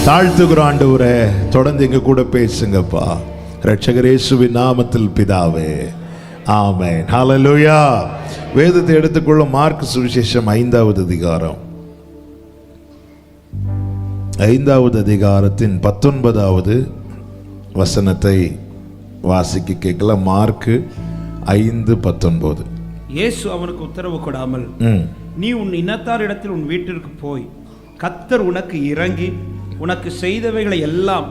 தாழ்த்துகிற ஆண்டவரே, தொடர்ந்து எங்க கூட பேசுங்கப்பா. இரட்சகர் இயேசுவின் நாமத்தில் பிதாவே, ஆமென். ஹல்லேலூயா. வேதத்தை எடுத்துக்கொள்ள மார்க் சுவிசேஷம் 5வது அதிகாரம், 5வது அதிகாரத்தின் 19வது வசனத்தை வாசிக்க கேட்கலாம். மார்க் 5:19. இயேசு அவனுக்கு உத்தரவு கொடாமல், நீ உன் இனத்தாரிடத்தில் உன் வீட்டிற்கு போய் கர்த்தர் உனக்கு இறங்கி உனக்கு செய்தவைகளை எல்லாம்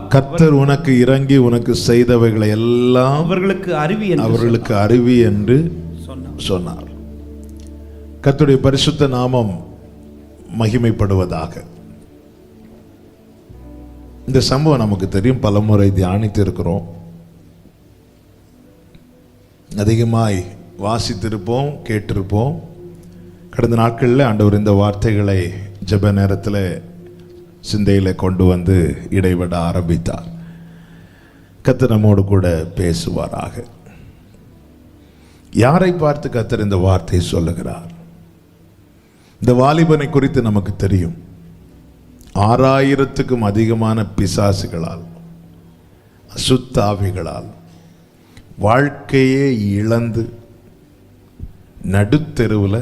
உனக்கு செய்தவைகளை எல்லாம் அவர்களுக்கு அறிவி என்று சொன்னார். கர்த்தருடைய பரிசுத்த நாமம் மகிமைப்படுவதாக. இந்த சம்பவம் நமக்கு தெரியும், பலமுறை தியானித்து இருக்கிறோம், அதிகமாய் வாசித்திருப்போம், கேட்டிருப்போம். கடந்த நாட்களில் ஆண்டவர் இந்த வார்த்தைகளை ஜெப நேரத்தில் சிந்தையில் கொண்டு வந்து இடைவிட ஆரம்பித்தார். கர்த்தர் நம்மோடு கூட பேசுவாராக. யாரை பார்த்து கர்த்தர் இந்த வார்த்தை சொல்லுகிறார்? இந்த வாலிபனை குறித்து நமக்கு தெரியும். 6000க்கும் அதிகமான பிசாசுகளால், அசுத்தாவிகளால் வாழ்க்கையே இழந்து நடுத்தெருவில்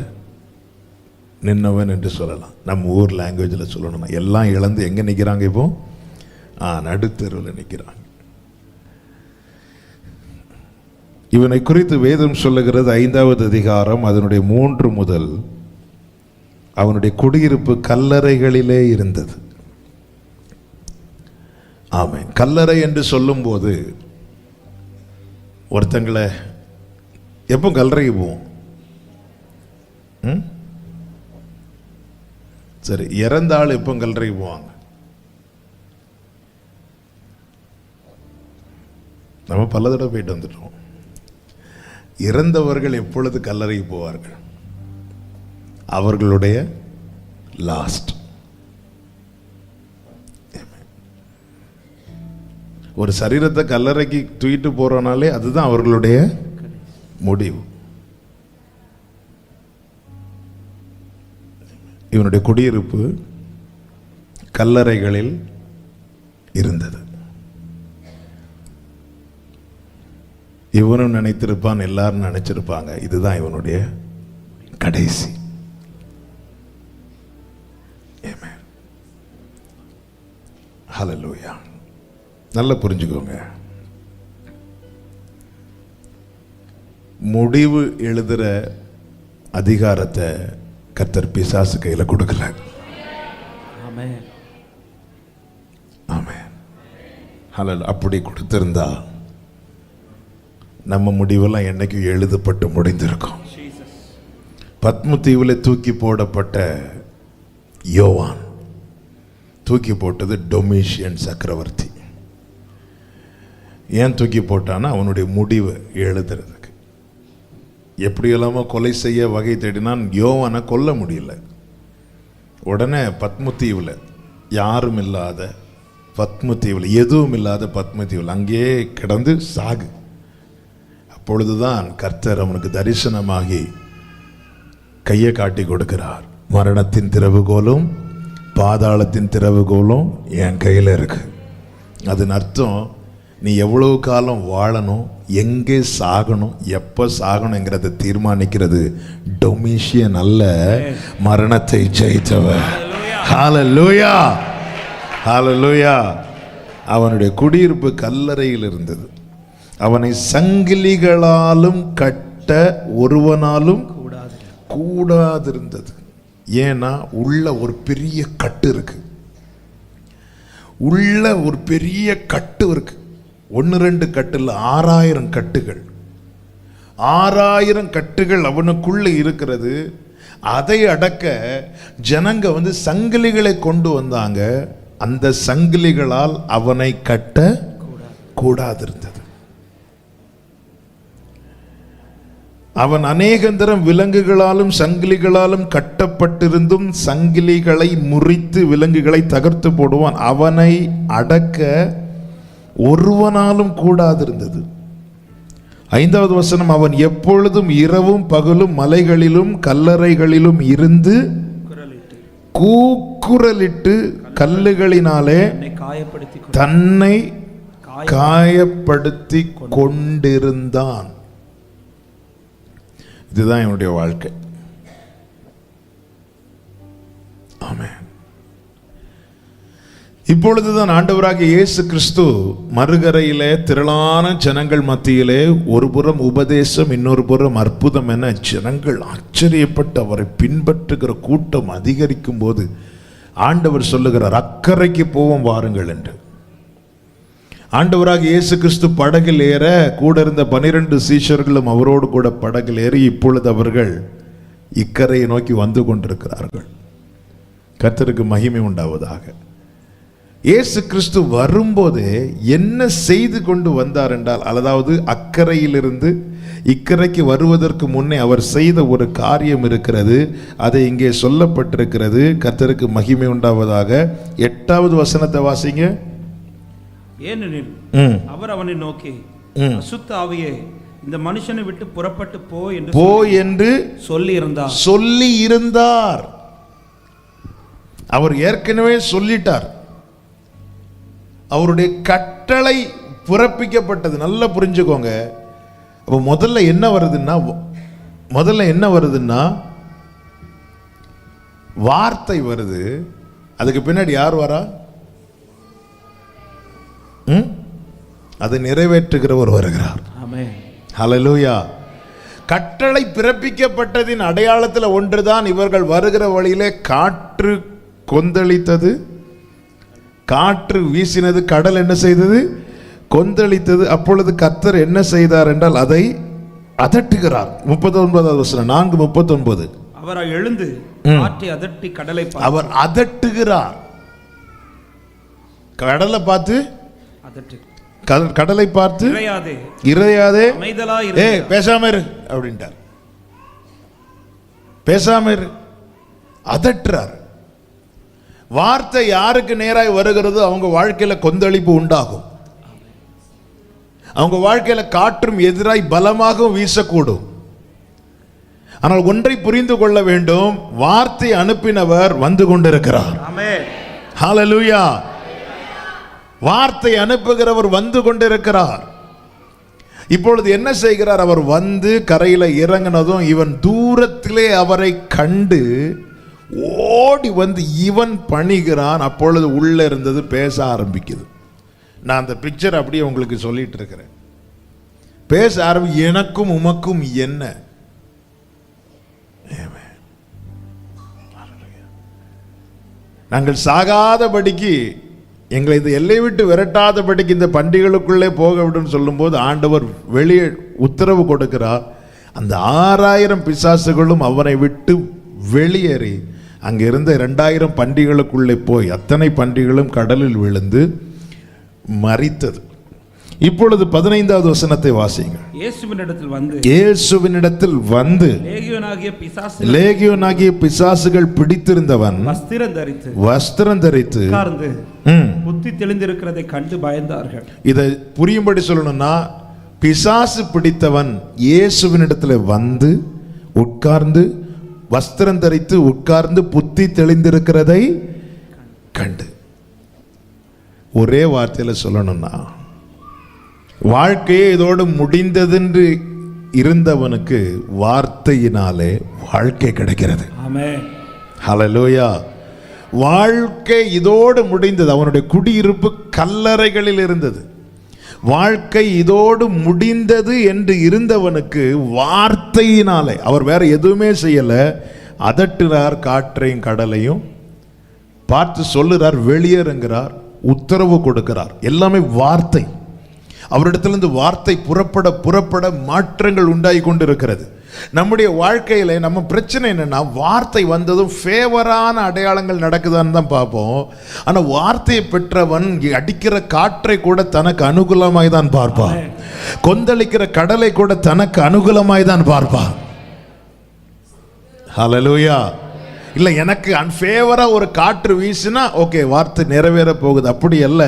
நின்னவன் என்று சொல்லலாம். நம்ம ஊர் லாங்குவேஜில் சொல்லணும்னா எல்லாம் இழந்து எங்கே நிற்கிறாங்க? இப்போ நடுத்தெருவில் நிற்கிறாங்க. இவனை குறித்து வேதம் சொல்லுகிறது 5வது அதிகாரம் அதனுடைய 3 முதல், அவனுடைய குடியிருப்பு கல்லறைகளிலே இருந்தது. ஆமென். கல்லறை என்று சொல்லும்போது ஒருத்தங்களை எப்போ கல்லறைக்கு போவோம்? சரி, இறந்த ஆள் எப்போ கல்லறைக்கு போவாங்க? நம்ம பல தடவை போயிட்டு வந்துட்டோம். இறந்தவர்கள் எப்பொழுது கல்லறைக்கு போவார்கள்? அவர்களுடைய லாஸ்ட். ஒரு சரீரத்தை கல்லறைக்கு தூக்கிட்டு போறனாலே அதுதான் அவர்களுடைய முடிவு. இவனுடைய குடியிருப்பு கல்லறைகளில் இருந்தது. இவனும் நினைத்திருப்பான், எல்லாரும் நினைச்சிருப்பாங்க இதுதான் இவனுடைய கடைசி. ஹல்லேலூயா. நல்லா புரிஞ்சுக்கோங்க, முடிவு எழுதுற அதிகாரத்தை கர்த்தர் பிசாசு கையில கொடுக்கல. ஆமென். ஆமென். ஹல்லேலூயா. அப்படி கொடுத்திருந்தா நம்ம முடிவெல்லாம் என்னைக்கும் எழுதப்பட்டு முடிந்திருக்கும். பத்ம தீவில் தூக்கி போடப்பட்ட யோவான் தூக்கி போட்டது டொமிஷியன் சக்கரவர்த்தி. ஏன் தூக்கி போட்டான்னா அவனுடைய முடிவு எழுதுறதுக்கு. எப்படியெல்லாமோ கொலை செய்ய வகை தேடினான். யோவானை கொல்ல முடியல. உடனே பத்மதீவில், யாரும் இல்லாத பத்மதீவில், எதுவும் இல்லாத பத்மதீவில் அங்கேயே கிடந்து சாகு. அப்பொழுதுதான் கர்த்தர் அவனுக்கு தரிசனமாகி கையை காட்டி கொடுக்கிறார். மரணத்தின் திறவுகோலும் பாதாளத்தின் திறவுகோலும் என் கையில் இருக்கு. அதன் அர்த்தம், நீ எவ்வளவு காலம் வாழணும், எங்கே சாகணும், எப்போ சாகணுங்கிறத தீர்மானிக்கிறது டொமிஷியன் அல்ல, மரணத்தை ஜெயித்தவர். ஹல்லேலூயா. ஹல்லேலூயா. அவனுடைய குடியிருப்பு கல்லறையில் இருந்தது. அவனை சங்கிலிகளாலும் கட்ட ஒருவனாலும் கூடாதிருந்தது. ஏன்னா உள்ள ஒரு பெரிய கட்டு இருக்கு. உள்ள ஒரு பெரிய கட்டு இருக்கு. 1-2 கட்டுல 6000 கட்டுகள். 6000 கட்டுகள் அவனுக்குள்ள இருக்கிறது. அதை அடக்க ஜனங்க சங்கிலிகளை கொண்டு வந்தாங்க. அந்த சங்கிலிகளால் அவனை கட்ட கூடாதிருந்தது. அவன் அநேகந்தரம் விலங்குகளாலும் சங்கிலிகளாலும் கட்டப்பட்டிருந்தும் சங்கிலிகளை முறித்து விலங்குகளை தகர்த்து போடுவான். அவனை அடக்க ஒருவனாலும் கூடாதிருந்தது. 5வது வசனம், அவன் எப்பொழுதும் இரவும் பகலும் மலைகளிலும் கல்லறைகளிலும் இருந்து கூக்குரலிட்டு கல்லுகளினாலே தன்னை காயப்படுத்தி கொண்டிருந்தான். இதுதான் என்னுடைய வாழ்க்கை. ஆமென். இப்பொழுதுதான் ஆண்டவராகிய இயேசு கிறிஸ்து மறுகரையிலே திரளான ஜனங்கள் மத்தியிலே ஒரு புறம் உபதேசம், இன்னொரு புறம் அற்புதம் என ஜனங்கள் ஆச்சரியப்பட்டு அவரை பின்பற்றுகிற கூட்டம் அதிகரிக்கும் போது ஆண்டவர் சொல்லுகிறார், அக்கறைக்கு போவோம் வாருங்கள் என்று. ஆண்டவராகிய இயேசு கிறிஸ்து படகில் ஏற கூட இருந்த 12 சீஷர்களும் அவரோடு கூட படகில் ஏறி இப்பொழுது அவர்கள் இக்கரையை நோக்கி வந்து கொண்டிருக்கிறார்கள். கர்த்தருக்கு மகிமை உண்டாவதாக. இயேசு கிறிஸ்து வரும்போது என்ன செய்து கொண்டு வந்தார் என்றால், அதாவது அக்கறையிலிருந்து இக்கரைக்கு வருவதற்கு முன்னே அவர் செய்த ஒரு காரியம் இருக்கிறது. அதை இங்கே சொல்லப்பட்டிருக்கிறது. கர்த்தருக்கு மகிமை உண்டாவதாக. 8வது வசனத்தை வாசிங்க. ஏனெனில் அவர் அவனை நோக்கி, அசுத்த ஆவியே, இந்த மனுஷனை விட்டு புறப்பட்டு போ என்று சொல்லி இருந்தார். அவர் ஏற்கனவே சொல்லிட்டார். அவருடைய கட்டளை பிறப்பிக்கப்பட்டது. நல்லா புரிஞ்சுக்கோங்க. அப்போ முதல்ல என்ன வருதுன்னா வார்த்தை வருது. அதுக்கு பின்னாடி யார் வரா? அதை நிறைவேற்றுகிறவர் வருகிறார். ஆமென். ஹல்லேலூயா. கட்டளை பிறப்பிக்கப்பட்டதின் அடையாளத்தில் ஒன்றுதான் இவர்கள் வருகிற வழியிலே காற்று கொந்தளித்தது, காற்று வீசினது, கடல் என்ன செய்தது? கொந்தளித்தது. அப்பொழுது கர்த்தர் என்ன செய்தார் என்றால் அதை அதட்டுகிறார். 39வது வசனம், 4:39. அவர் எழுந்து காற்றை அதட்டி கடலை அவர் அதட்டுகிறார். கடலை பார்த்து கடலை பார்த்து இறையாதே பேசாம இரு அப்படின்ட்டார். பேசாம இரு, அதட்டுறார். வார்த்தை யாருக்கு நேராய் வருகிறதோ அவங்க வாழ்க்கையில கொந்தளிப்பு உண்டாகும். அவங்க வாழ்க்கையில காற்றும் எதிராய் பலமாகவும் வீசக்கூடும். ஆனால் ஒன்றை புரிந்து கொள்ள வேண்டும், வார்த்தை அனுப்பினவர் வந்து கொண்டிருக்கிறார். ஹல்லேலூயா. வார்த்தை அனுப்புகிறவர் வந்து கொண்டிருக்கிறார். இப்பொழுது என்ன செய்கிறார்? அவர் வந்து கரையில இறங்கினதும் இவன் தூரத்திலே அவரை கண்டு ஓடி வந்து இவன் பணிகிறான். அப்பொழுது உள்ள இருந்தது பேச ஆரம்பிக்குது. நான் அந்த பிக்சர் அப்படியே உங்களுக்கு சொல்லிட்டு இருக்கிறேன். பேச எனக்கும் உமக்கும் என்ன? நாங்கள் சாகாதபடிக்கு, எங்களை இந்த எல்லை விட்டு விரட்டாதபடிக்கு இந்த பண்டிகைகளுக்குள்ளே போக விடும் சொல்லும்போது ஆண்டவர் வெளியே உத்தரவு கொடுக்கிறார். அந்த 6000 பிசாசுகளும் அவனை விட்டு வெளியேறி அங்கிருந்த 2000 பண்டிகைகளுக்குள்ளே போய் அத்தனை பண்டிகைகளும் கடலில் விழுந்து மரித்தது. இப்பொழுது 15வது வசனத்தை வாசிங்க. இயேசுவினிடத்தில் வந்து லேகியோனாகிய பிசாசுகள் பிடித்திருந்தவன் வஸ்திரம் தரித்து புத்தி தெளிந்திருக்கிறதை கண்டு பயந்தார்கள். இதை புரியும்படி சொல்லணும்னா, பிசாசு பிடித்தவன் இயேசுவினிடத்தில் வந்து உட்கார்ந்து வஸ்திரம் தரித்து உட்கார்ந்து புத்தி தெளிந்திருக்கிறதை கண்டு. ஒரே வார்த்தையில் சொல்லணும்னா, வாழ்க்கையே இதோடு முடிந்ததென்று இருந்தவனுக்கு வார்த்தையினாலே வாழ்க்கை கிடைக்கிறது. ஆமென். ஹல்லேலூயா. வாழ்க்கை இதோடு முடிந்தது. அவனுடைய குடியிருப்பு கல்லறைகளில் இருந்தது. வாழ்க்கை இதோடு முடிந்தது என்று இருந்தவனுக்கு வார்த்தையினாலே, அவர் வேற எதுவுமே செய்யல, அதட்டுறார். காற்றையும் கடலையும் பார்த்து சொல்லுறார், வெளியேறுங்கிறார், உத்தரவு கொடுக்கிறார். எல்லாமே வார்த்தை. அவரிடத்திலிருந்து வார்த்தை புறப்பட மாற்றங்கள் உண்டாகி கொண்டிருக்கிறது. நம்முடைய வாழ்க்கையில நம்ம பிரச்சனை என்னன்னா, வார்த்தை வந்ததும் ஃபேவரான அடையாளங்கள் நடக்குதான்னு தான் பார்ப்போம். ஆனா வார்த்தையை பெற்றவன் அடிக்கிற காற்றை கூட தனக்கு அனுகூலமாய் தான் பார்ப்பான். கொந்தளிக்கிற கடலை கூட தனக்கு அனுகூலமாய் தான் பார்ப்பான். ஹல்லேலூயா. இல்லை, எனக்கு அன்ஃபேவரா ஒரு காற்று வீசினா ஓகே, வார்த்தை நிறைவேற போகுது. அப்படி அல்ல,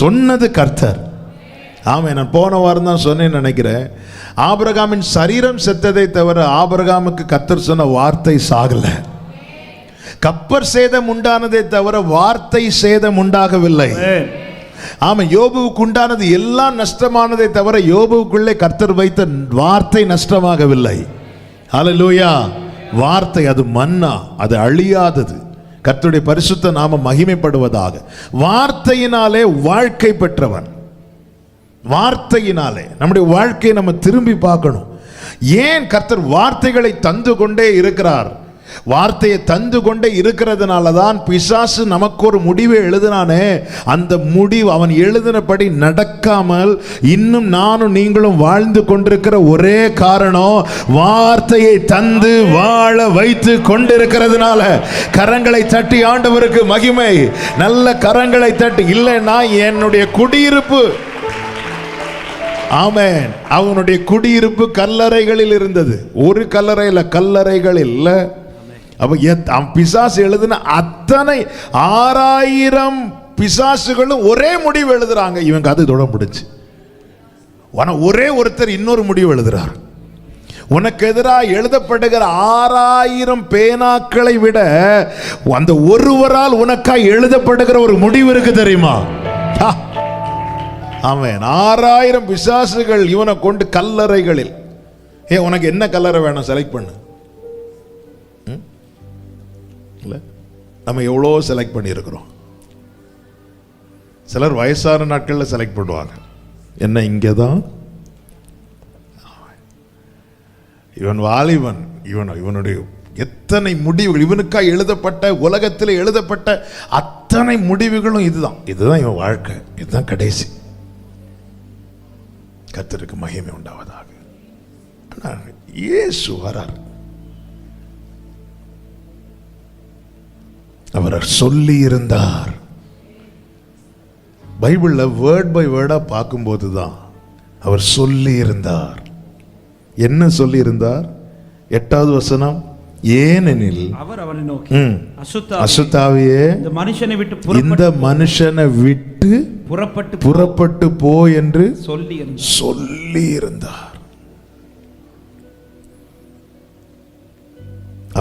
சொன்னது கர்த்தர். ஆமாம், நான் போன வாரம் தான் சொன்னேன்னு நினைக்கிறேன். ஆபிரகாமின் சரீரம் செத்ததை தவிர ஆபிரகாமுக்கு கர்த்தர் சொன்ன வார்த்தை சாகல. கப்பர் சேதம் உண்டானதே தவிர வார்த்தை சேதம் உண்டாகவில்லை. ஆமா, யோபுவுக்கு உண்டானது எல்லாம் நஷ்டமானதே தவிர யோபுவுக்குள்ளே கர்த்தர் வைத்த வார்த்தை நஷ்டமாகவில்லை. ஹல்லேலூயா. வார்த்தை அது மன்னா, அது அழியாதது. கர்த்தருடைய பரிசுத்த நாமம் மகிமைப்படுவதாக. வார்த்தையினாலே வாழ்க்கை பெற்றவன். வார்த்தையினாலே நம்முடைய வாழ்க்கையை நம்ம திரும்பி பார்க்கணும். ஏன் கர்த்தர் வார்த்தைகளை தந்து கொண்டே இருக்கிறார்? வார்த்தையை தந்து கொண்டே இருக்கிறதுனால தான் பிசாசு நமக்கு ஒரு முடிவை எழுதினானே, அந்த முடிவு அவன் எழுதினபடி நடக்காமல் இன்னும் நானும் நீங்களும் வாழ்ந்து கொண்டிருக்கிற ஒரே காரணம் வார்த்தையை தந்து வாழ வைத்து கொண்டிருக்கிறதுனால. கரங்களை தட்டி ஆண்டவருக்கு மகிமை. நல்ல கரங்களை தட்டி. இல்லைன்னா என்னுடைய குடியிருப்பு, ஆமென், அவனுடைய குடியிருப்பு கல்லறைகளில் இருந்தது. ஒரு கல்லறையில், கல்லறைகளில். அப்ப பிசாசு எழுதின அத்தனை 6000 பிசாசுகளும் ஒரே முடிவு எழுதுறாங்க. இவங்க அது தொட முடிச்சு. ஒரே ஒருத்தர் இன்னொரு முடிவு எழுதுறார். உனக்கு எதிராக எழுதப்படுகிற 6000 பேனாக்களை விட அந்த ஒருவரால் உனக்காக எழுதப்படுகிற ஒரு முடிவு இருக்கு, தெரியுமா? ஆமென். 6000 பிசாசுகள் இவனை கொண்டு கல்லறைகளில். உனக்கு என்ன கல்லறை வேணும் செலக்ட் பண்ணு. நம்ம எவ்வளோ செலக்ட் பண்ணியிருக்கிறோம். சிலர் வயசான நாட்களில் செலக்ட் பண்ணுவாங்க. என்ன இங்கே தான் இவன் வாலிபன், இவனுடைய எத்தனை முடிவுகள், இவனுக்காக எழுதப்பட்ட, உலகத்தில் எழுதப்பட்ட அத்தனை முடிவுகளும் இதுதான் இவன் வாழ்க்கை, இதுதான் கடைசி. கர்த்தருக்கு மகிமை உண்டாவதாக. இயேசு வரார். அவர் சொல்லி இருந்தார். பைபிள்ல வேர்ட் பை வேர்டா பார்க்கும்போது தான் அவர் சொல்லி இருந்தார். என்ன சொல்லி இருந்தார்? 8வது வசனம், ஏனெனில் அவர் அவனை நோக்கி அசுத்தாவியே இந்த மனுஷனை விட்டு புறப்பட்டு போ என்று சொல்லி இருந்தார்.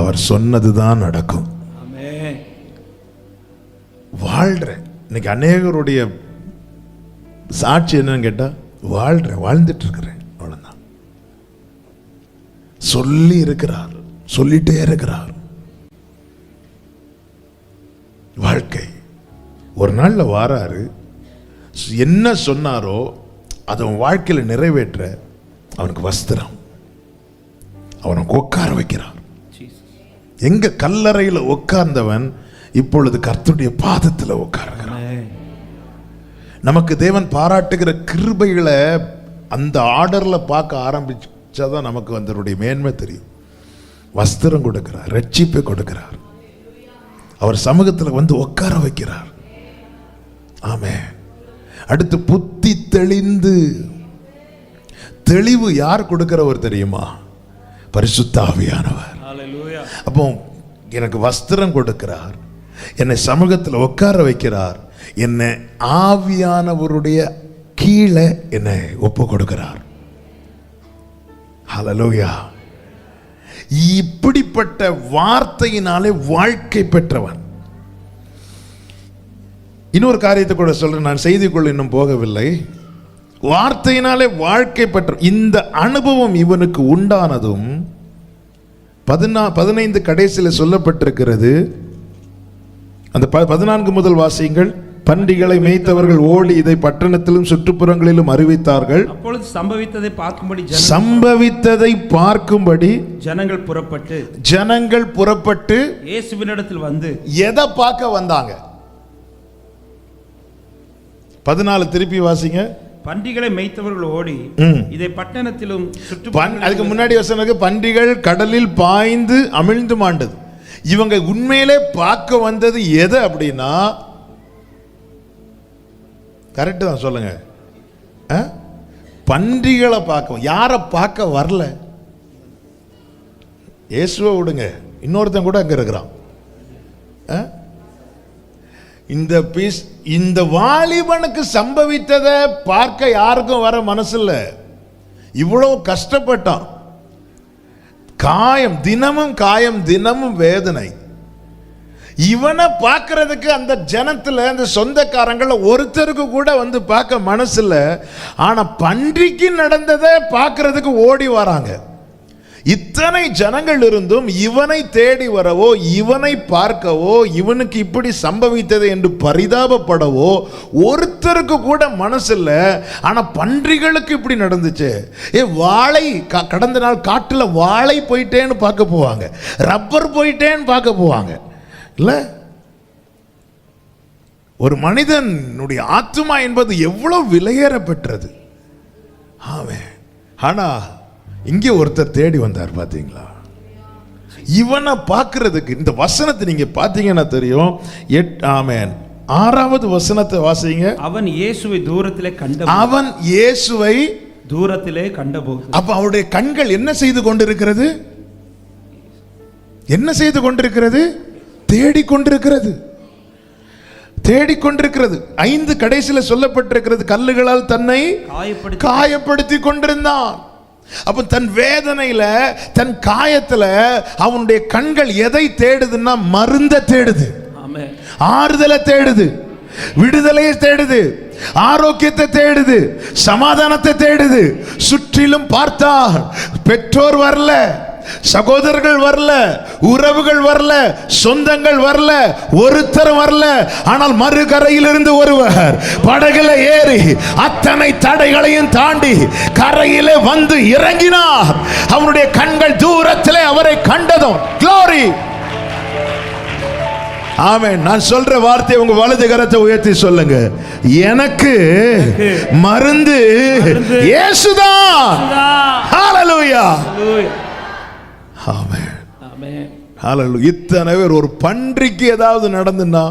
அவர் சொன்னதுதான் நடக்கும். வாழ்ற இன்னைக்கு அநேகருடைய சாட்சி என்னன்னு கேட்டா, வாழ்ந்துட்டு இருக்கிறேன், அவ்வளவுதான். சொல்லி இருக்கிறார், சொல்லிட்டே இருக்கிறார். வாழ்க்கை ஒரு நாள்ல வாராரு, என்ன சொன்னாரோ அதை அவன் வாழ்க்கையில் நிறைவேற்ற அவனுக்கு வஸ்திரம், அவனுக்கு உட்கார வைக்கிறார். எங்க கல்லறையில் உட்கார்ந்தவன் இப்பொழுது கர்த்தருடைய பாதத்தில் உட்காருகிறான். நமக்கு தேவன் பாராட்டுகிற கிருபைகளை அந்த ஆர்டர்ல பார்க்க ஆரம்பிச்சாதான் நமக்கு அதனுடைய மேன்மை தெரியும். வஸ்திரம் கொடுக்கிறார், ரட்சிப்பை கொடுக்கிறார், அவர் சமூகத்தில் வந்து உட்கார வைக்கிறார். ஆமென். அடுத்து புத்தி தெளிந்து, தெளிவு யார் கொடுக்கிறவர் தெரியுமா? பரிசுத்த ஆவியானவர். அப்போ எனக்கு வஸ்திரம் கொடுக்கிறார், என்னை சமூகத்தில் உட்கார வைக்கிறார், என்னை ஆவியானவருடைய கீழே என்னை ஒப்பு கொடுக்கிறார். ஹல்லேலூயா. இப்படிப்பட்ட வார்த்தையினாலே வாழ்க்கை பெற்றவன். இன்னொரு காரியத்தை கூட சொல்றேன், நான் செய்திக்குள் இன்னும் போகவில்லை. வார்த்தையினாலே வாழ்க்கை பெற்ற இந்த அனுபவம் இவனுக்கு உண்டானதும் 15 கடைசியில் சொல்லப்பட்டிருக்கிறது. அந்த 14 முதல் வாசியுங்கள். பன்றிகளை மேய்த்தவர்கள் ஓடி இதை பட்டணத்திலும் சுற்றுப்புறங்களிலும் அறிவித்தார்கள். அப்பொழுது சம்பவித்ததை பார்க்கும்படி ஜனங்கள் புறப்பட்டு இயேசுவினிடத்தில் வந்து எதை பார்க்க வந்தாங்க? 14 திருப்பி வாசிங்க. பன்றிகளை மேய்த்தவர்கள் ஓடி இதை பட்டணத்திலும் அதுக்கு முன்னாடி வசனக்கு பன்றிகள் கடலில் பாய்ந்து அமிழ்ந்து மாண்டது. இவங்க உண்மையிலே பார்க்க வந்தது எது அப்படின்னா, கரெக்ட் தான் சொல்லுங்க, பன்றிகளை பார்க்க. யாரை பார்க்க வரல? இயேசுவை விடுங்க, இன்னொருத்தன் கூட அங்க இருக்கிறான். இந்த வாலிபனுக்கு சம்பவித்ததை பார்க்க யாருக்கும் வர மனசு இல்லை. இவ்வளவு கஷ்டப்பட்டான், காயம் தினமும் வேதனை. இவனை பார்க்கறதுக்கு அந்த ஜனத்துல அந்த சொந்தக்காரங்கள ஒருத்தருக்கு கூட வந்து பார்க்க மனசுல, ஆனா பன்றிக்கு நடந்ததை பார்க்கறதுக்கு ஓடி வராங்க. இத்தனை ஜனங்கள் இருந்தும் இவனை தேடி வரவோ, இவனை பார்க்கவோ, இவனுக்கு இப்படி சம்பவித்தது என்று பரிதாபப்படவோ ஒருத்தருக்கு கூட மனசில்ல. ஆனா பன்றிகளுக்கு இப்படி நடந்துச்சு. வாழை கடந்த நாள் காட்டுல வாழை போயிட்டேன்னு பார்க்க போவாங்க, ரப்பர் போயிட்டேன்னு பார்க்க போவாங்க இல்ல. ஒரு மனிதனுடைய ஆத்துமா என்பது எவ்வளவு விலையேற பெற்றது. ஆனா இங்கே ஒருத்தர் தேடி வந்தார் பாத்தீங்களா? இவனை பார்க்கிறதுக்கு இந்த வசனத்தை நீங்க பாத்தீங்கன்னா தெரியும். ஆமென். 6வது வசனத்தை வாசிங்க. அவன் இயேசுவை தூரத்திலே கண்டபோது, அவன் இயேசுவை தூரத்திலே கண்டபோது. அப்ப அவருடைய கண்கள் என்ன செய்து கொண்டிருக்கிறது? என்ன செய்து கொண்டிருக்கிறது? தேடிக்கொண்டிருக்கிறது, தேடிக்கொண்டிருக்கிறது. 5 கடைசியில் சொல்லப்பட்டிருக்கிறது, கல்லுகளால் தன்னை காயப்படுத்தி கொண்டிருந்தான். அப்ப தன் வேதனையில, தன் காயத்துல அவனுடைய கண்கள் எதை தேடுதுன்னா மருந்த தேடுது, ஆறுதலை தேடுது, விடுதலையை தேடுது, ஆரோக்கியத்தை தேடுது, சமாதானத்தை தேடுது. சுற்றிலும் பார்த்தார், பெற்றோர் வரல, சகோதரர்கள் வரல, உறவுகள் வரல, சொந்தங்கள் வரல, ஒருத்தர் வரல. ஆனால் மறுகரையிலிருந்து ஒருவர் படகுல ஏறி அத்தனை தடைகளையும் தாண்டி கரையிலே வந்து இறங்கினார். அவருடைய கண்கள் தூரத்திலே அவரை கண்டதும் க்ளோரி. ஆமென். நான் சொல்ற வார்த்தை உங்க வலது கரத்தை உயர்த்தி சொல்லுங்க, எனக்கு மருந்து இயேசுதான். ஹalleluya. ஆமென். ஹalleluya. இத்தனை பேர், ஒரு பன்றிக்கு ஏதாவது நடந்துன்னா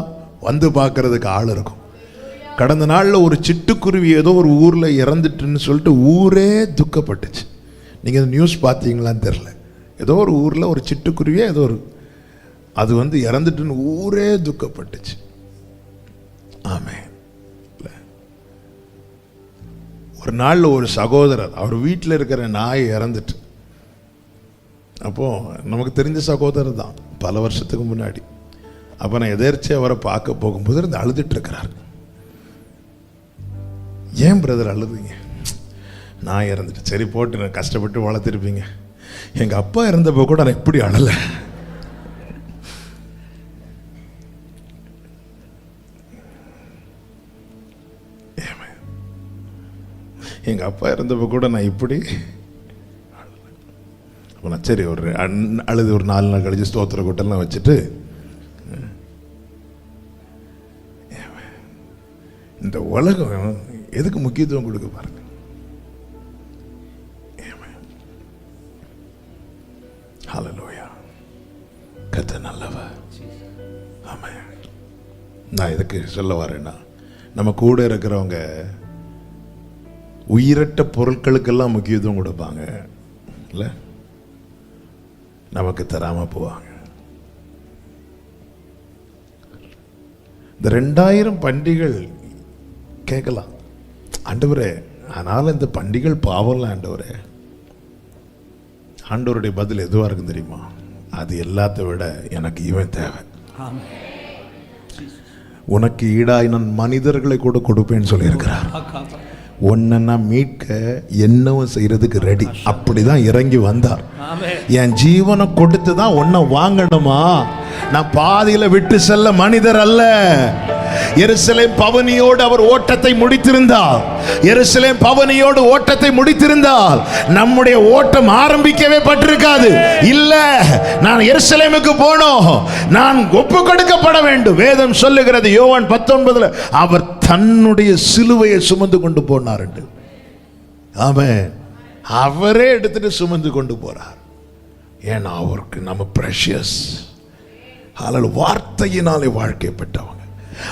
வந்து பார்க்கறதுக்கு ஆள் இருக்கும். கடந்த நாள்ல ஒரு சிட்டுக்குருவி ஏதோ ஒரு ஊர்ல இறந்துட்டுன்னு சொல்லிட்டு ஊரே துக்கப்பட்டுச்சு. நீங்க நியூஸ் பார்த்தீங்களான்னு தெரியல. ஏதோ ஒரு ஊர்ல ஒரு சிட்டுக்குருவியே ஏதோ ஒரு அது வந்து இறந்துட்டுன்னு ஊரே துக்கப்பட்டுச்சு. ஆமென். ஒரு நாள்ல ஒரு சகோதரர், அவர் வீட்டில் இருக்கிற நாய் இறந்துட்டு, அப்போ நமக்கு தெரிஞ்ச சகோதரர் தான், பல வருஷத்துக்கு முன்னாடி. அப்போ நான் எதேர்ச்சியாக அவரை பார்க்க போகும்போது இருந்து அழுதுட்டு இருக்கிறார். ஏன் பிரதர் அழுதுங்க? நான் இறந்துட்டு, சரி போட்டு நான் கஷ்டப்பட்டு வளர்த்துருப்பீங்க. எங்கள் அப்பா இறந்தப்போ கூட நான் எப்படி அழலை. எங்கள் அப்பா இருந்தப்போ கூட நான் இப்படி சரி ஒரு அழுது ஒரு 4 நாள் கழிச்சு ஸ்தோத்திர கூட்டெல்லாம் வச்சுட்டு, இந்த உலகம் எதுக்கு முக்கியத்துவம் கொடுக்க பாருங்க. ஹல்லேலூயா. கர்த்தர் நல்லவர். ஆமென். நான் எதுக்கு சொல்ல வரேன்னா, நம்ம கூட இருக்கிறவங்க உயிரற்ற பொருட்களுக்கெல்லாம் முக்கியத்துவம் கொடுப்பாங்க இல்லை, நமக்கு தராம போவாங்க. இந்த 2000 பண்டிகள் கேட்கலாம், ஆண்டவரே ஆனால் இந்த பண்டிகள் பாவம்ல ஆண்டவரே. ஆண்டவருடைய பதில் எதுவாக இருக்கும் தெரியுமா? அது எல்லாத்தை விட எனக்கு இவன் தேவை. உனக்கு ஈடாய் நான் மனிதர்களை கூட கொடுப்பேன்னு சொல்லியிருக்கிறார். உன்னை நான் மீட்க என்னவும் செய்யறதுக்கு ரெடி. அப்படிதான் இறங்கி வந்தார். என் ஜீவனை கொடுத்து தான் உன்னை வாங்கணுமா? நான் பாதியில விட்டு செல்ல மனிதர் அல்ல. எருசலேம் பவனியோடு அவர் ஓட்டத்தை முடித்திருந்தார். எருசலேம் பவனியோடு ஓட்டத்தை முடித்திருந்தால் நம்முடைய ஓட்டம் ஆரம்பிக்கவே பட்டிருக்காது. இல்ல, நான் எருசலேமுக்கு போனோம், நான் ஒப்பு கொடுக்கப்பட வேண்டும். வேதம் சொல்லுகிறது யோவான் 19 அவர் தன்னுடைய சிலுவையை சுமந்து கொண்டு போனார் என்று. ஆமென். அவரே எடுத்துட்டு சுமந்து கொண்டு போறார். ஏன்னா அவருக்கு நம்ம பிரஷியஸ். வார்த்தையினாலே வாழ்க்கை பெற்றவங்க.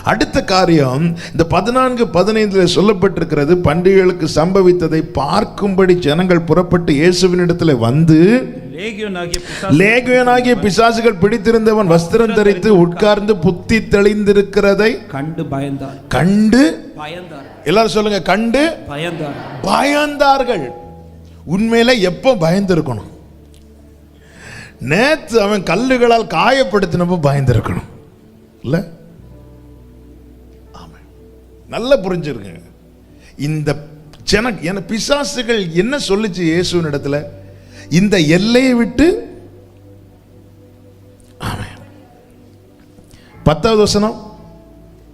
அடுத்த காரியம், இந்த 14:15 சொல்லப்பட்டிருக்கிறது, பண்டிகைகளுக்கு சம்பவித்ததை பார்க்கும்படி ஜனங்கள் புறப்பட்டு இயேசுவினிடத்தில் வந்து, லேகியோனாகிய பிசாசுகள் பிடித்திருந்தவன் வஸ்திரம் தரித்து உட்கார்ந்து புத்தி தெளிந்திருக்கிறதை கண்டு பயந்தார். கண்டு பயந்தார். எல்லாரும் சொல்லுங்க, கண்டு பயந்தார்கள். உண்மையில எப்போ பயந்திருக்கணும்? நேற்று அவன் கல்லுகளால் காயப்படுத்தினப்போ பயந்திருக்கணும். இல்ல? ஆமா, நல்லா புரிஞ்சிருங்க. இந்த என பிசாசுகள் என்ன சொல்லுச்சு இயேசுவின் இடத்துல? இந்த எல்லையை விட்டு. ஆமா, 10வது வசனம்,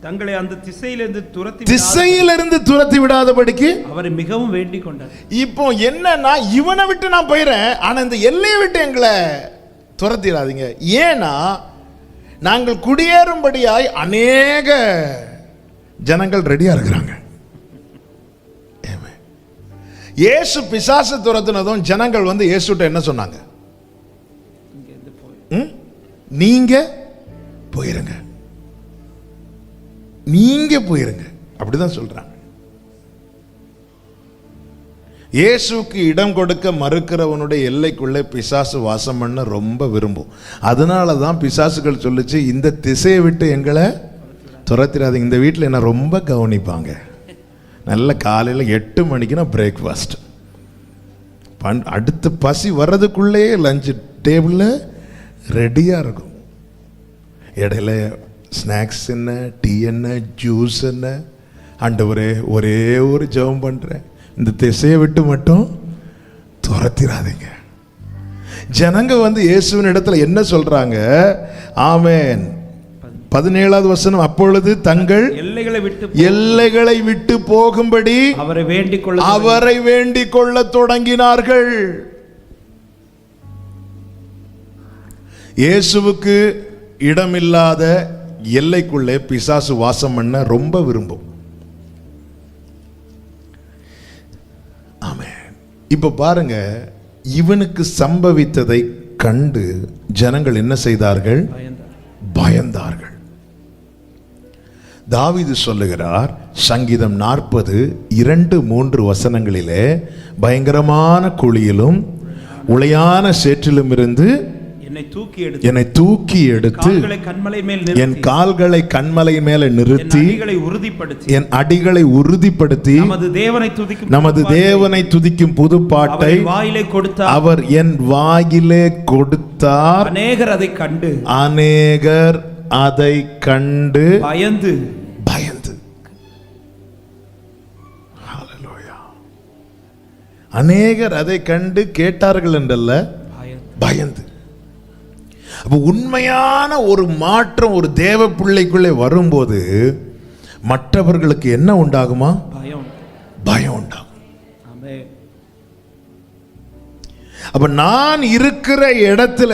தங்களை அந்த திசையிலிருந்து துரத்தி விடாதபடிக்கு அவரை மிகவும் வேண்டிக் கொண்டார். இப்போ என்னன்னா, இவனை விட்டு நான் போயிறேன், ஆனா இந்த எல்லையை விட்டு எங்களை துரத்திடாதீங்க. ஏன்னா நாங்கள் குடியேறும்படியாய் அநேக ஜனங்கள் ரெடியா இருக்கிறாங்க. இயேசு பிசாசு துரத்தினதும் ஜனங்கள் வந்து இயேசுட்ட என்ன சொன்னாங்க? நீங்க போயிருங்க, நீங்க போயிருங்க, அப்படிதான் சொல்றாங்க. இயேசுக்கு இடம் கொடுக்க மறுக்கிறவனுடைய எல்லைக்குள்ளே பிசாசு வாசம் பண்ண ரொம்ப விரும்பும். அதனால தான் பிசாசுகள் சொல்லுச்சு, இந்த திசையை விட்டு எங்களை துரத்திடாதீங்க. இந்த வீட்டில் என்ன ரொம்ப கவனிப்பாங்க. நல்ல காலையில் 8 மணிக்குன்னா பிரேக்ஃபாஸ்ட், அடுத்த பசி வர்றதுக்குள்ளேயே லஞ்சு டேபிளில் ரெடியாக இருக்கும். இடையில ஸ்நாக்ஸ் என்ன, டீ என்ன, ஜூஸ் என்ன. ஆண்டவரே ஒரே ஒரு ஜெபம் பண்ணுறேன், இந்த திசையை விட்டு மட்டும் துரத்திராதீங்க. ஜனங்க வந்து இயேசுவின் இடத்துல என்ன சொல்றாங்க? ஆமென். 17வது வசனம், அப்பொழுது தங்கள் எல்லைகளை விட்டு போகும்படி அவரை வேண்டிக் கொள்ள தொடங்கினார்கள். இயேசுவுக்கு இடமில்லாத எல்லைக்குள்ளே பிசாசு வாசம் பண்ண ரொம்ப விரும்பும். ஆமென். இப்ப பாருங்க, இவனுக்கு சம்பவித்ததை கண்டு ஜனங்கள் என்ன செய்தார்கள்? பயந்தார்கள். தாவீது சொல்லுகிறார், சங்கீதம் 40:2-3 வசனங்களிலே, பயங்கரமான குழியிலும் உளையான சேற்றிலும் இருந்து என்னை தூக்கி எடுத்து என் கால்களை கன்மலை மேல நிறுத்தி என் அடிகளை உறுதிப்படுத்தி நமது தேவனை துதிக்கும் புது பாட்டை அவர் என் வாயிலே கொடுத்தார். அநேகர் அதை கண்டு பயந்து அநேகர் அதை கண்டு கேட்டார்கள் என்றல்ல, பயந்து. அப்ப உண்மையான ஒரு மாற்றம் ஒரு தேவ பிள்ளைக்குள்ளே வரும்போது மற்றவர்களுக்கு என்ன உண்டாகுமா? பயம் உண்டாகும். அப்ப நான் இருக்கிற இடத்துல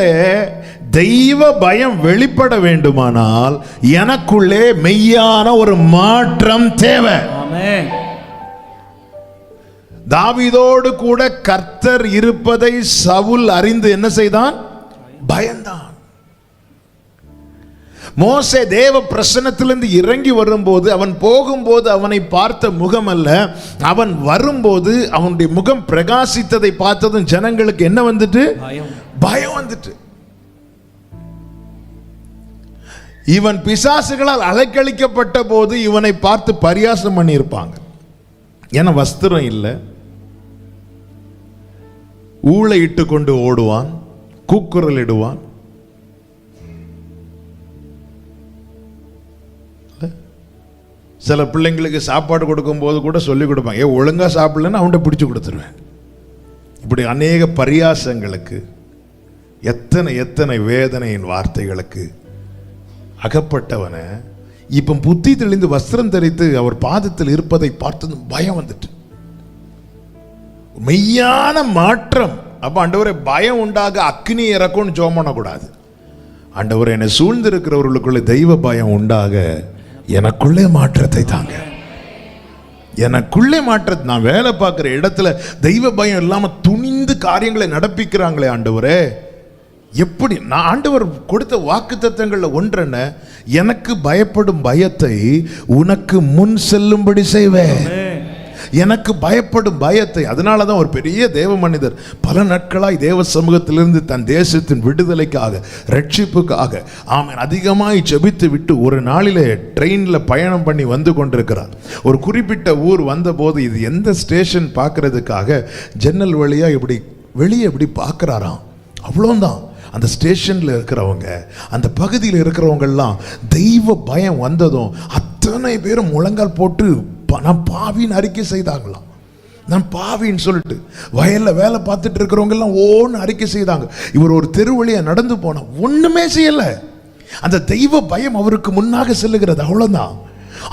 தெய்வ பயம் வெளிப்பட வேண்டுமானால் எனக்குள்ளே மெய்யான ஒரு மாற்றம் தேவை. தாவீதோடு கூட கர்த்தர் இருப்பதை சவுல் அறிந்து என்ன செய்தான்? பயந்தான். மோசே தேவ பிரசன்னத்திலிருந்து இறங்கி வரும்போது, அவன் போகும்போது அவனை பார்த்த முகம் அல்ல, அவன் வரும்போது அவனுடைய முகம் பிரகாசித்ததை பார்த்ததும் ஜனங்களுக்கு என்ன வந்துட்டு? பயம் வந்துட்டு. இவன் பிசாசுகளால் அலைக்கழிக்கப்பட்ட போது இவனை பார்த்து பரியாசம் பண்ணி இருப்பாங்க. ஏன்னா வஸ்திரம் இல்லை, ஊளை இட்டு கொண்டு ஓடுவான், கூக்குரல் இடுவான். சில பிள்ளைங்களுக்கு சாப்பாடு கொடுக்கும் போது கூட சொல்லி கொடுப்பாங்க, ஒழுங்கா சாப்பிடலன்னு அவன்கிட்ட பிடிச்சு கொடுத்துருவேன். இப்படி அநேக பரியாசங்களுக்கு, எத்தனை எத்தனை வேதனையின் வார்த்தைகளுக்கு அகப்பட்டவனை இப்ப புத்தி தெளிந்து வஸ்திரம் தரித்து அவர் பாதத்தில் இருப்பதை பார்த்தது பயம் வந்துட்டு, மெய்யான மாற்றம். அப்ப ஆண்டவரே பயம் உண்டாக அக்னி இறக்கும்னு ஜெபம் பண்ணக்கூடாது. ஆண்டவரே என்னை சூழ்ந்திருக்கிறவர்களுக்குள்ள தெய்வ பயம் உண்டாக எனக்குள்ளே மாற்றத்தை தாங்க, எனக்குள்ளே மாற்றத்தை. நான் வேலை பார்க்கிற இடத்துல தெய்வ பயம் இல்லாம துணிந்து காரியங்களை நடப்பிக்கிறாங்களே ஆண்டவரே, எப்படி? நான் ஆண்டவர் கொடுத்த வாக்குத்தத்தங்கள்ல ஒன்றென்ன? எனக்கு பயப்படும் பயத்தை உனக்கு முன் செல்லும்படி செய்வேன். எனக்கு பயப்படும் பயத்தை. அதனாலதான் ஒரு பெரிய தேவ மனிதர் பல நாட்களாய் தேவ சமூகத்திலிருந்து தன் தேசத்தின் விடுதலைக்காக, ரட்சிப்புக்காக ஆமென் அதிகமாய் ஜெபித்து விட்டு ஒரு நாளிலே ட்ரெயின்ல பயணம் பண்ணி வந்து கொண்டிருக்கிறார். ஒரு குறிப்பிட்ட ஊர் வந்த போது இது எந்த ஸ்டேஷன் பார்க்கறதுக்காக ஜன்னல் வழியா இப்படி வெளியே இப்படி பார்க்கிறாராம். அவ்வளோதான். அந்த ஸ்டேஷன்ல இருக்கிறவங்க, அந்த பகுதியில் இருக்கிறவங்கெல்லாம் தெய்வ பயம் வந்ததும் அத்தனை பேரும் முழங்கால் போட்டு நான் பாவின்னு அறிக்கை செய்தாங்களாம். நான் பாவின்னு சொல்லிட்டு வயல்ல வேலை பார்த்துட்டு இருக்கிறவங்க எல்லாம் ஓன்னு அறிக்கை செய்தாங்க. இவர் ஒரு தெரு வழியா நடந்து போனா ஒண்ணுமே செய்யல. அந்த தெய்வ பயம் அவருக்கு முன்னாக செல்லுகிறது, அவ்வளவுதான்.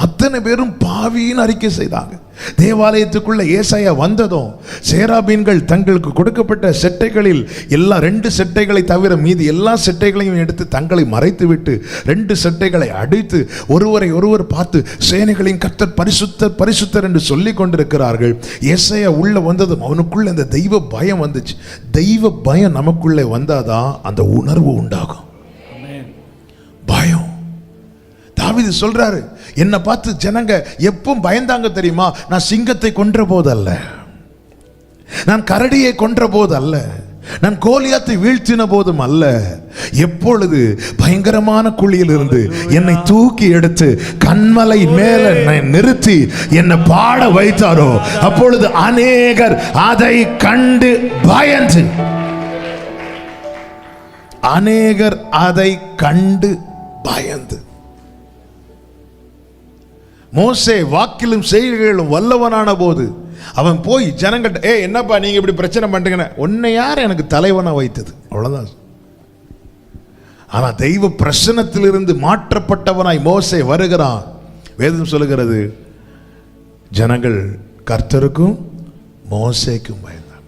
அத்தனை பேரும் பாவின்னு அறிக்கை செய்தாங்க. தேவாலயத்துக்குள்ள ஏசாயா வந்ததும் சேராபீன்கள் தங்களுக்கு கொடுக்கப்பட்ட செட்டைகளில் எல்லா 2 செட்டைகளை தவிர மீதி எல்லா செட்டைகளையும் எடுத்து தங்களை மறைத்து விட்டு 2 செட்டைகளை அடித்து ஒருவரை ஒருவர் பார்த்து சேனைகளின் கர்த்தர் பரிசுத்தர் பரிசுத்தர் என்று சொல்லிக் கொண்டிருக்கிறார்கள். ஏசாயா உள்ள வந்ததும் அவனுக்குள்ள அந்த தெய்வ பயம் வந்துச்சு. தெய்வ பயம் நமக்குள்ளே வந்தாதான் அந்த உணர்வு உண்டாகும். பயம். தாவீது சொல்றாரு, என்னை பார்த்து ஜனங்க எப்பவும் பயந்தாங்க தெரியுமா? நான் சிங்கத்தை கொன்ற போது அல்ல, நான் கரடியை கொன்ற போது அல்ல, நான் கோலியாத்தை வீழ்த்தின போதும் அல்ல. எப்பொழுது பயங்கரமான குழியில் இருந்து என்னை தூக்கி எடுத்து கண்மலை மேல நிறுத்தி என்னை பாட வைத்தாரோ அப்பொழுது அநேகர் அதை கண்டு பயந்து, அநேகர் அதை கண்டு பயந்து. மோசே வாக்கிலும் செய்கைகளும் வல்லவனான போது அவன் போய் ஜனங்கள்ட்ட, என்னப்பா நீங்க இப்படி பிரச்சனை பண்றீங்க, உன்னை யார் எனக்கு தலைவனா வைத்தது? அவ்வளவுதான். ஆனா தெய்வ பிரசன்னத்திலிருந்து மாற்றப்பட்டவனாய் மோசே வருகிறான். வேதம் சொல்லுகிறது, ஜனங்கள் கர்த்தருக்கும் மோசேக்கும் பயந்தான்.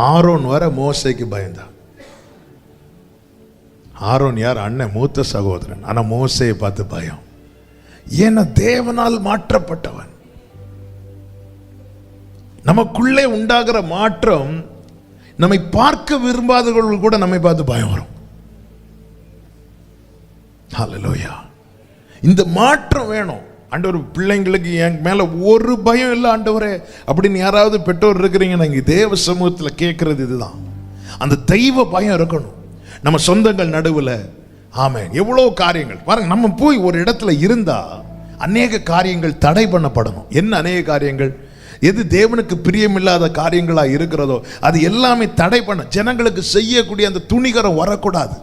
ஆரோன் வர மோசேக்கு பயந்தான். ஆரோன் யார்? அண்ணன், மூத்த சகோதரன். ஆனா மோசேயை பார்த்து பயம். ஏன்னா தேவனால் மாற்றப்பட்டவன். நமக்குள்ளே உண்டாகிற மாற்றம் நம்மை பார்க்க விரும்பாதவர்கள் கூட நம்மை பார்த்து பயம் வரும். ஹல்லேலூயா. இந்த மாற்றம் வேணும். ஆண்டவர், பிள்ளைங்களுக்கு என் மேல ஒரு பயம் இல்லை ஆண்டவரே அப்படின்னு யாராவது பெற்றோர் இருக்கிறீங்கன்னா இங்க தேவ சமூகத்தில் கேட்கறது இதுதான். அந்த தெய்வ பயம் இருக்கணும் நம்ம சொந்தங்கள் நடுவில். ஆமென். எவ்வளோ காரியங்கள் பாருங்க, நம்ம போய் ஒரு இடத்துல இருந்தா அநேக காரியங்கள் தடை பண்ணப்படணும். என்ன அநேக காரியங்கள்? எது தேவனுக்கு பிரியமில்லாத காரியங்களா இருக்கிறதோ அது எல்லாமே தடை பண்ண, ஜனங்களுக்கு செய்யக்கூடிய அந்த துணிகரம் வரக்கூடாது.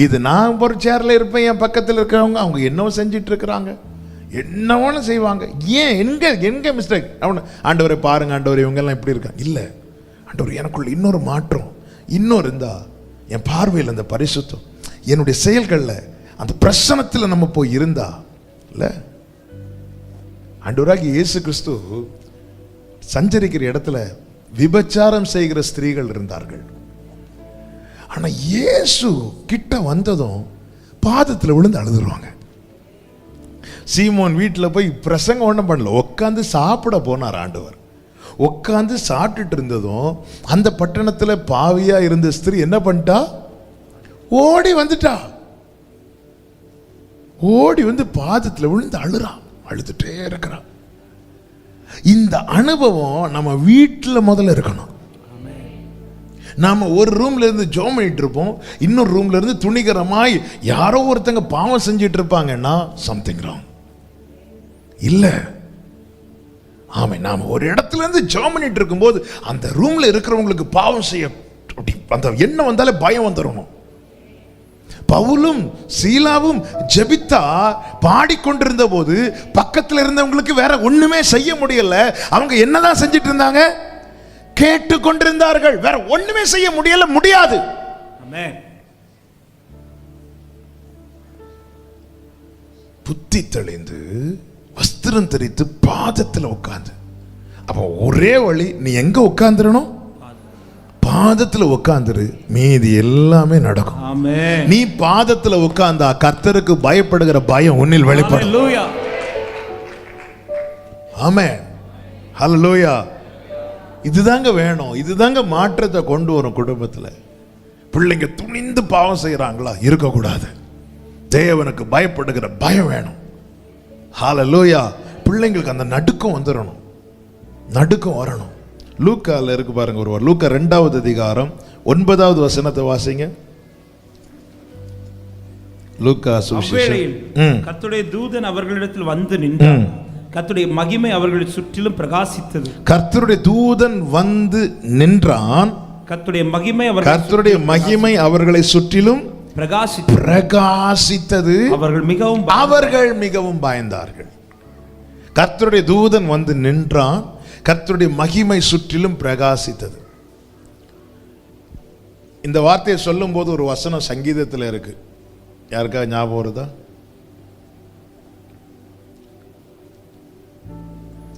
இது நான் ஒரு சேர்ல இருப்பேன், என் பக்கத்தில் இருக்கிறவங்க அவங்க என்னவோ செஞ்சிட்டு இருக்கிறாங்க, என்னவோன்னு செய்வாங்க. ஏன் எங்க மிஸ்டேக்? ஆண்டவரை பாருங்க, ஆண்டவர் இவங்கெல்லாம் இப்படி இருக்காங்க. இல்லை ஆண்டவர், எனக்குள்ள இன்னொரு மாற்றம் இன்னொரு இருந்தா, என் பார்வையில் அந்த பரிசுத்தம், என்னுடைய செயல்களில் அந்த பிரசனத்தில் நம்ம போய் இருந்தா இல்லை. ஆண்டவராகிய இயேசு கிறிஸ்து சஞ்சரிக்கிற இடத்துல விபச்சாரம் செய்கிற ஸ்திரீகள் இருந்தார்கள். ஆனா இயேசு கிட்ட வந்ததும் பாதத்தில் விழுந்து அழுதுருவாங்க. சீமோன் வீட்டில் போய் பிரசங்கம் ஒன்றும் பண்ணல, உட்காந்து சாப்பிட போனார் ஆண்டவர். உட்காந்து சாப்பிட்டுட்டு இருந்ததும் அந்த பட்டணத்தில் பாவியா இருந்த ஸ்திரீ என்ன பண்ணிட்டா? ஓடி வந்துட்டா. ஓடி வந்து பாதத்தில் விழுந்து அழுறான், அழுதுட்டே இருக்கிறான். இந்த அனுபவம் நம்ம வீட்டில் முதல்ல இருக்கணும். நாம ஒரு ரூம்ல இருந்து ஜோம் பண்ணிட்டு இருப்போம், இன்னொரு ரூம்ல இருந்து துணிகரமாய் யாரோ ஒருத்தங்க பாவம் செஞ்சிட்டு இருப்பாங்கன்னா சம்திங் ராங் இல்ல. ஆமா, நாம ஒரு இடத்துல இருந்து ஜோம் பண்ணிட்டு இருக்கும்போது அந்த ரூம்ல இருக்கிறவங்களுக்கு பாவம் செய்ய அந்த எண்ணம் வந்தாலே பயம் வந்துடணும். பவுலும் சீலாவும் ஜெபித்தா பாடிக்கொண்டிருந்த போது பக்கத்தில் இருந்தவங்களுக்கு வேற ஒண்ணுமே செய்ய முடியல. அவங்க என்னதான் செஞ்சிட்டு இருந்தாங்க? கேட்டு கொண்டிருந்தார்கள். வேற ஒண்ணுமே செய்ய முடியாது. புத்தி தெளிந்து வஸ்திரம் தரித்து பாதத்தில் உட்கார்ந்து, அப்ப ஒரே வழி, நீ எங்க உட்கார்ந்துடணும்? பாதத்தில் உட்கார்ந்துரு, மீதி எல்லாமே நடக்கும். நீ பாதத்தில் உட்கார்ந்தா கர்த்தருக்கு பயப்படுகிற பயம் உன்னில் வெளிப்படும். ஆமென். ஹல்லேலூயா. இதுதாங்க வேணும். இதுதாங்க மாற்றத்தை கொண்டு வரும் குடும்பத்தில். பிள்ளைங்க துணிந்து பாவம் செய்யறாங்களா? இருக்கக்கூடாது. தேவனுக்கு பயப்படுகிற பயம் வேணும். ஹல்லேலூயா. பிள்ளைங்களுக்கு அந்த நடுக்கம் வந்துடணும், நடுக்கம் வரணும். லூக்கால இருக்கு பாருங்க ஒருவர், லூக்கா 2வது அதிகாரம் 9வது வசனத்தை வாசிங்க. லூக்கா சுவிசேஷம். கர்த்தருடைய தூதன் அவர்களிடத்தில் வந்து நின்றார், கர்த்தருடைய மகிமை அவர்களை சுற்றிலும் பிரகாசித்தது. கர்த்தருடைய தூதன் வந்து நின்றான், கர்த்தருடைய மகிமை அவர்களை சுற்றிலும் பிரகாசித்தது. அவர்கள் மிகவும் பயந்தார்கள். கர்த்தருடைய தூதன் வந்து நின்றான், கர்த்தருடைய மகிமை சுற்றிலும் பிரகாசித்தது. இந்த வார்த்தையை சொல்லும் போது ஒரு வசனம் சங்கீதத்தில் இருக்கு, யாருக்காக ஞாபகம் வருதா?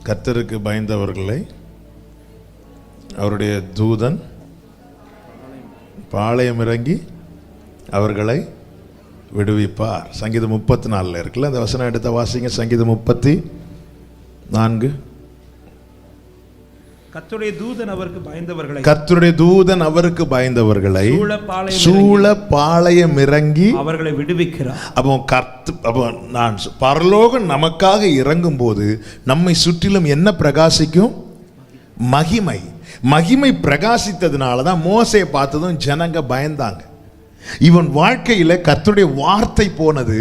கர்த்தருக்கு பயந்தவர்களை அவருடைய தூதன் பாளையம் இறங்கி அவர்களை விடுவிப்பார். சங்கீதம் 34 இருக்குல்ல, அந்த வசனம் எடுத்த வாசிங்க. சங்கீதம் 34. கர்த்தருடைய தூதன் அவருக்கு பயந்தவர்களை சூழ பாளையம் இறங்கி அவர்களை விடுவிக்கிறார். அப்போ நான் பரலோகம் நமக்காக இறங்கும் போது நம்மை சுற்றிலும் என்ன பிரகாசிக்கும்? மகிமை பிரகாசித்ததுனால தான் மோசேயை பார்த்ததும் ஜனங்க பயந்தாங்க. இவன் வாழ்க்கையில கர்த்தருடைய வார்த்தை போனது.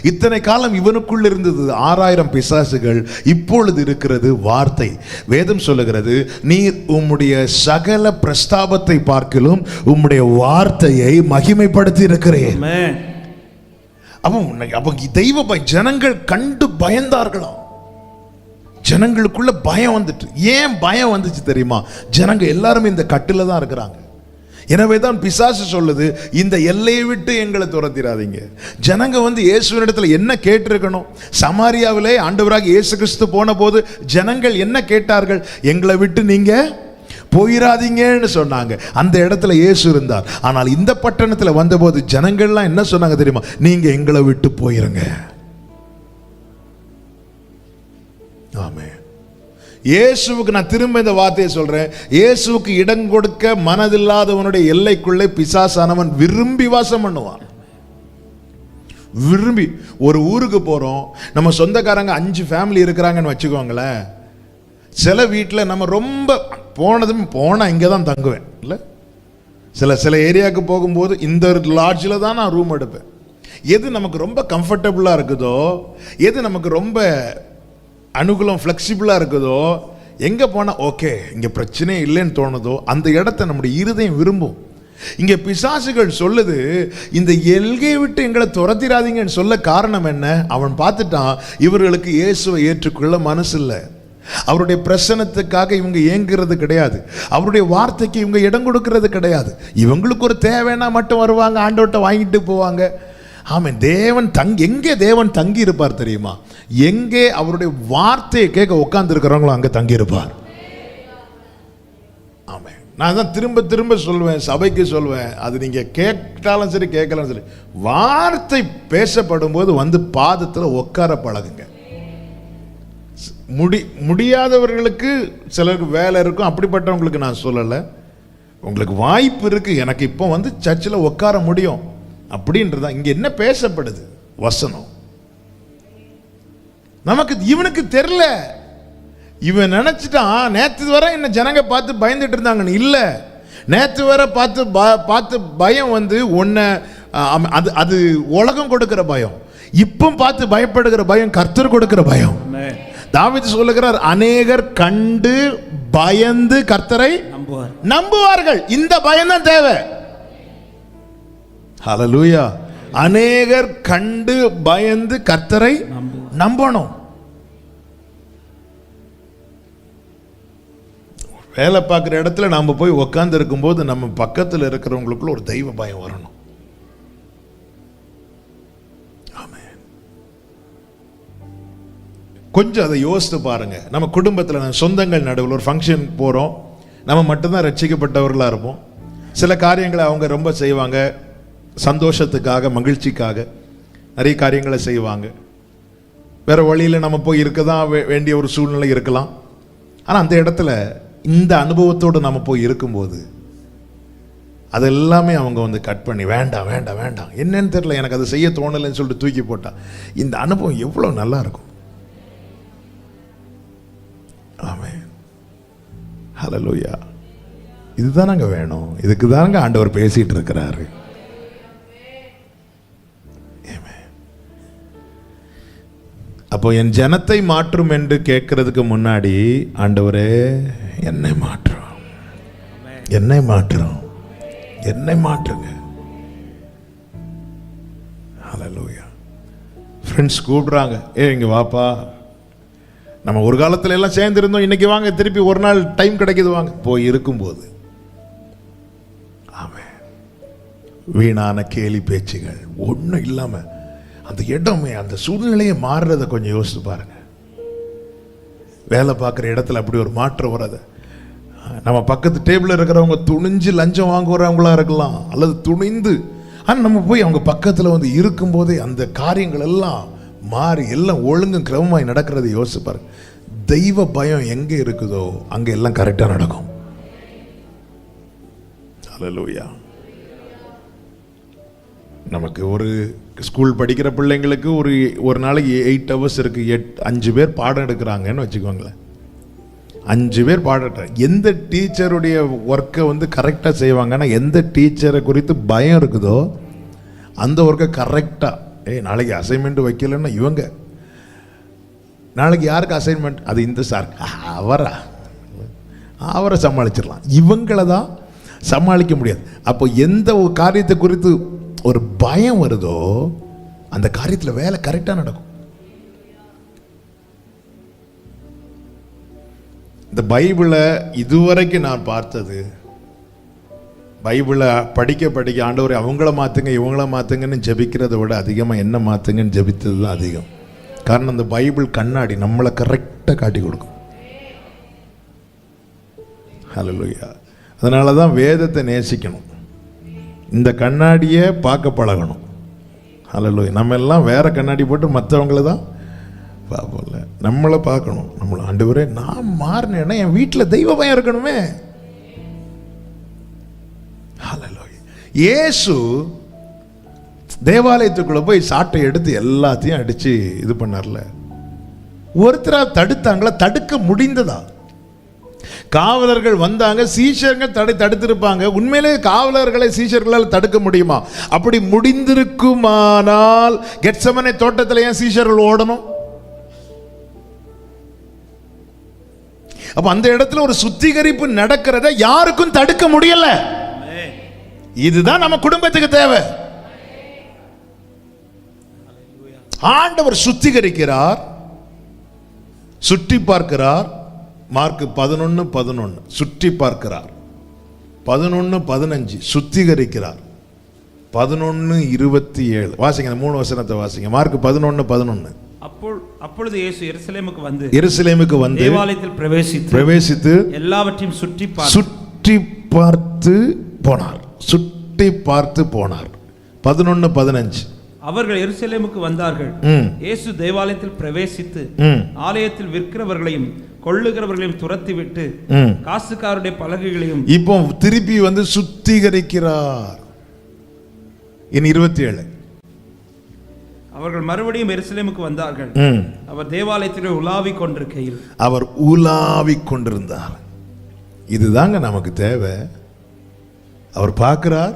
இத்தனை காலம் இவனுக்குள் இருந்தது 6000 பிசாசுகள், இப்பொழுது இருக்கிறது வார்த்தை. வேதம் சொல்லுகிறது, நீர் உம்முடைய சகல பிரஸ்தாபத்தை பார்க்கிலும் உம்முடைய வார்த்தையை மகிமைப்படுத்தி இருக்கிறேன். அப்போ தெய்வ பயம், ஜனங்கள் கண்டு பயந்தார்களாம். ஜனங்களுக்குள்ள பயம் வந்துட்டு. ஏன் பயம் வந்துச்சு தெரியுமா? ஜனங்க எல்லாரும் இந்த கட்டில தான் இருக்கிறாங்க. எனவே தான் பிசாசு சொல்லுது, இந்த எல்லையை விட்டு எங்களை துரத்திடாதீங்க. ஜனங்க வந்து இயேசுவினிடத்தில் என்ன கேட்டிருக்கணும்? சமாரியாவிலே ஆண்டவராக இயேசு கிறிஸ்து போன போது ஜனங்கள் என்ன கேட்டார்கள்? எங்களை விட்டு நீங்க போயிடாதீங்கன்னு சொன்னாங்க. அந்த இடத்துல இயேசு இருந்தார். ஆனால் இந்த பட்டணத்தில் வந்தபோது ஜனங்கள்லாம் என்ன சொன்னாங்க தெரியுமா? நீங்க எங்களை விட்டு போயிருங்க. ஆமென். இயேசுவுக்கு நான் திரும்ப இந்த வார்த்தையை சொல்றேன், இயேசுவுக்கு இடம் கொடுக்க மனதில்லாதவனுடைய எல்லைக்குள்ளே பிசாசானவன் விரும்பி வாசம் பண்ணுவான். விரும்பி. ஒரு ஊருக்கு போறோம், நம்ம சொந்தக்காரங்க 5 ஃபேமிலி இருக்கிறாங்கன்னு வச்சுக்கோங்களேன். சில வீட்டில் நம்ம ரொம்ப போனா இங்கே தான் தங்குவேன் இல்லை. சில ஏரியாவுக்கு போகும்போது இந்த லாட்ஜில் தான் நான் ரூம் எடுப்பேன். எது நமக்கு ரொம்ப கம்ஃபர்டபுளாக இருக்குதோ, எது நமக்கு ரொம்ப அனுகூலம் ஃப்ளெக்சிபிளாக இருக்குதோ, எங்கே போனால் ஓகே இங்கே பிரச்சனையே இல்லைன்னு தோணுதோ அந்த இடத்த நம்முடைய இருதயம் விரும்பும். இங்கே பிசாசுகள் சொல்லுது, இந்த எல்கையை விட்டு எங்களை துரத்திடாதீங்கன்னு சொல்ல காரணம் என்ன? அவன் பார்த்துட்டான், இவர்களுக்கு இயேசுவை ஏற்றுக்கொள்ள மனசு இல்லை. அவருடைய பிரசனத்துக்காக இவங்க ஏங்குறது கிடையாது, அவருடைய வார்த்தைக்கு இவங்க இடம் கொடுக்கறது கிடையாது. இவங்களுக்கு ஒரு தேவைன்னா மட்டும் வருவாங்க, ஆண்டவர்கிட்ட வாங்கிட்டு போவாங்க. ஆமாம், எங்கே தேவன் தங்கி இருப்பார் தெரியுமா? எங்கே அவருடைய வார்த்தையை கேட்க உட்கார்ந்து இருக்கிறவங்களும் அங்கே தங்கி இருப்பார். ஆமாம், நான் தான் திரும்ப திரும்ப சொல்வேன், சபைக்கு சொல்வேன், அது நீங்க கேட்டாலும் சரி கேட்கலாம் சரி, வார்த்தை பேசப்படும் போது வந்து பாதத்தில் உட்கார பழகுங்க. முடியாதவர்களுக்கு சிலருக்கு வேலை இருக்கும், அப்படிப்பட்டவங்களுக்கு நான் சொல்லலை. உங்களுக்கு வாய்ப்பு இருக்கு, எனக்கு இப்போ வந்து சர்ச்சில் உட்கார முடியும் அப்படின்றதான் இங்க என்ன பேசப்படுது வசனம். நமக்கு இவனுக்கு தெரியல, இவன் நினைச்சிட்டான் நேற்று வர என்ன ஜனங்க பார்த்து பயந்துட்டு இருந்தாங்கன்னு. இல்ல, நேற்று வர பார்த்து பயம் வந்து ஒன்ன அது உலகம் கொடுக்கிற பயம். இப்போ பார்த்து பயப்படுகிற பயம் கர்த்தர் கொடுக்கிற பயம். தாவீது சொல்லுகிறார், அநேகர் கண்டு பயந்து கர்த்தரை நம்புவார்கள். இந்த பயம் தான் தேவை. ஹல்லேலூயா. அநேகர் கண்டு பயந்து கர்த்தரை நம்பணும். வேலை பார்க்குற இடத்துல நாம போய் உட்கார்ந்து இருக்கும் போது நம்ம பக்கத்தில் இருக்கிறவங்களுக்குள்ள ஒரு தெய்வ பயம் வரணும். கொஞ்சம் அதை யோசித்து பாருங்க. நம்ம குடும்பத்தில் சொந்தங்கள் நடுவில் ஒரு ஃபங்க்ஷன் போகிறோம், நம்ம மட்டும்தான் ரட்சிக்கப்பட்டவர்களாக இருப்போம். சில காரியங்களை அவங்க ரொம்ப செய்வாங்க, சந்தோஷத்துக்காக மகிழ்ச்சிக்காக நிறைய காரியங்களை செய்வாங்க. வேற வழியில் நம்ம போய் இருக்க தான் வேண்டிய ஒரு சூழ்நிலை இருக்கலாம். ஆனால் அந்த இடத்துல இந்த அனுபவத்தோடு நம்ம போய் இருக்கும்போது அதெல்லாமே அவங்க வந்து கட் பண்ணி வேண்டாம் வேண்டாம் வேண்டாம், என்னன்னு தெரியல, எனக்கு அதை செய்ய தோணலைன்னு சொல்லிட்டு தூக்கி போட்டா இந்த அனுபவம் எவ்வளோ நல்லா இருக்கும். ஆமென், ஹல்லேலூயா. இதுதான் நாங்கள் வேணும், இதுக்கு தாங்க ஆண்டவர் பேசிட்டு இருக்கிறாரு. அப்போ என் ஜனத்தை மாற்றும் என்று கேட்கறதுக்கு முன்னாடி ஆண்டவரே என்னை மாற்றும். என்னை மாற்றுறோம், என்னை மாற்றுங்க. ஹல்லேலூயா. ஃப்ரெண்ட்ஸ் கூப்பிடுறாங்க, இங்க வாப்பா, நம்ம ஒரு காலத்துல எல்லாம் சேர்ந்து இருந்தோம், இன்னைக்கு வாங்க, திருப்பி ஒரு நாள் டைம் கிடைக்குது, வாங்க. போய் இருக்கும்போது ஆமென், வீணான கேலி பேச்சுகள் ஒன்றும் இல்லாம அந்த இடமே, அந்த சூழ்நிலையை மாறுறத கொஞ்சம் யோசித்து பாருங்க. வேலை பார்க்குற இடத்துல அப்படி ஒரு மாற்றம் வராது. நம்ம பக்கத்து டேபிளில் இருக்கிறவங்க துணிஞ்சு லஞ்சம் வாங்குறவங்களா இருக்கலாம், அல்லது துணிந்து, ஆனால் நம்ம போய் அவங்க பக்கத்தில் வந்து இருக்கும்போதே அந்த காரியங்கள் எல்லாம் மாறி எல்லாம் ஒழுங்கும் கிரமமாய் நடக்கிறத யோசிச்சு பாருங்க. தெய்வ பயம் எங்கே இருக்குதோ அங்கே எல்லாம் கரெக்டாக நடக்கும். ஹல்லேலூயா. நமக்கு ஒரு ஸ்கூல் படிக்கிற பிள்ளைங்களுக்கு ஒரு நாளைக்கு 8 hours இருக்கு. 5 பேர் பாடம் எடுக்கிறாங்கன்னு வச்சுக்கோங்களேன். 5 பேர் பாடம், எந்த டீச்சருடைய ஒர்க்கை வந்து கரெக்டாக செய்வாங்கன்னா, எந்த டீச்சரை குறித்து பயம் இருக்குதோ அந்த ஒர்க்கை கரெக்டாக, நாளைக்கு அசைன்மெண்ட் வைக்கலன்னா இவங்க, நாளைக்கு யாருக்கு அசைன்மெண்ட், அது இந்த சார், அவரை சமாளிச்சிடலாம், இவங்கள தான் சமாளிக்க முடியாது. அப்போ எந்த ஒரு காரியத்தை குறித்து ஒரு பயம் வருதோ அந்த காரியத்தில் வேலை கரெக்டாக நடக்கும். இந்த பைபிளை இதுவரைக்கும் நான் பார்த்தது, பைபிளை படிக்க ஆண்டவரே அவங்கள மாற்றுங்க இவங்கள மாற்றுங்கன்னு ஜெபிக்கிறத விட அதிகமாக என்ன மாற்றுங்கன்னு ஜெபித்தது தான் அதிகம். காரணம் அந்த பைபிள் கண்ணாடி நம்மளை கரெக்டாக காட்டி கொடுக்கும். ஹல்லேலூயா. அதனால தான் வேதத்தை நேசிக்கணும், இந்த கண்ணாடியை பார்க்க பழகணும். ஹல்லேலூயா. நம்ம எல்லாம் வேற கண்ணாடி போட்டு மற்றவங்கள தான் பார்ப்போம்ல, நம்மளை பார்க்கணும். நம்மளை ஆண்டவரே நான் மாறினேன்னா என் வீட்டில் தெய்வ பயம் இருக்கணுமே. ஹல்லேலூயா. இயேசு தேவாலயத்துக்குள்ள போய் சாட்டை எடுத்து எல்லாத்தையும் அடிச்சு இது பண்ணார்ல, ஒருத்தரா தடுத்தாங்களா? தடுக்க முடிந்ததா? காவலர்கள் வந்தாங்க, சீஷர்கள் தடுத்திருப்பாங்க. உண்மையிலே காவலர்களை சீஷர்களால் தடுக்க முடியுமா? அப்படி முடிந்திருக்குமானால் கெத்செமனே தோட்டத்தில் ஏன் சீஷர்கள் ஓடணும்? அப்ப அந்த இடத்துல ஒரு சுத்திகரிப்பு நடக்கிறத யாருக்கும் தடுக்க முடியல. இதுதான் நம்ம குடும்பத்துக்கு தேவை. ஆண்டவர் சுத்திகரிக்கிறார், சுற்றி பார்க்கிறார். மார்க் 11:11 சுற்றி பார்க்கிறார், 11:15 சுத்திகரிக்கிறார், 11:27 வாசிங்க. 3 வசனத்தை வாசிங்க. மார்க் 11:11. அப்பொழுது இயேசு எருசலேமுக்கு வந்து தேவாலயத்தில் பிரவேசித்து எல்லாவற்றையும் சுற்றி பார்த்து போனார். 11:15 அவர்கள் எருசலேமுக்கு வந்தார்கள். இயேசு தேவாலயத்தில் பிரவேசித்து ஆலயத்தில் விற்கிறவர்களையும் கொள்ளுகிறவர்களையும் துரத்திவிட்டு காசுக்காரருடைய பலகைகளையும் இப்போ திருப்பி வந்து சுத்திகரிக்கிறார். 27 அவர்கள் மறுபடியும் எருசலேமுக்கு வந்தார்கள். அவர் தேவாலயத்தில் உலாவிக் கொண்டிருந்தார். இதுதாங்க நமக்கு தேவை. அவர் பார்க்கிறார்,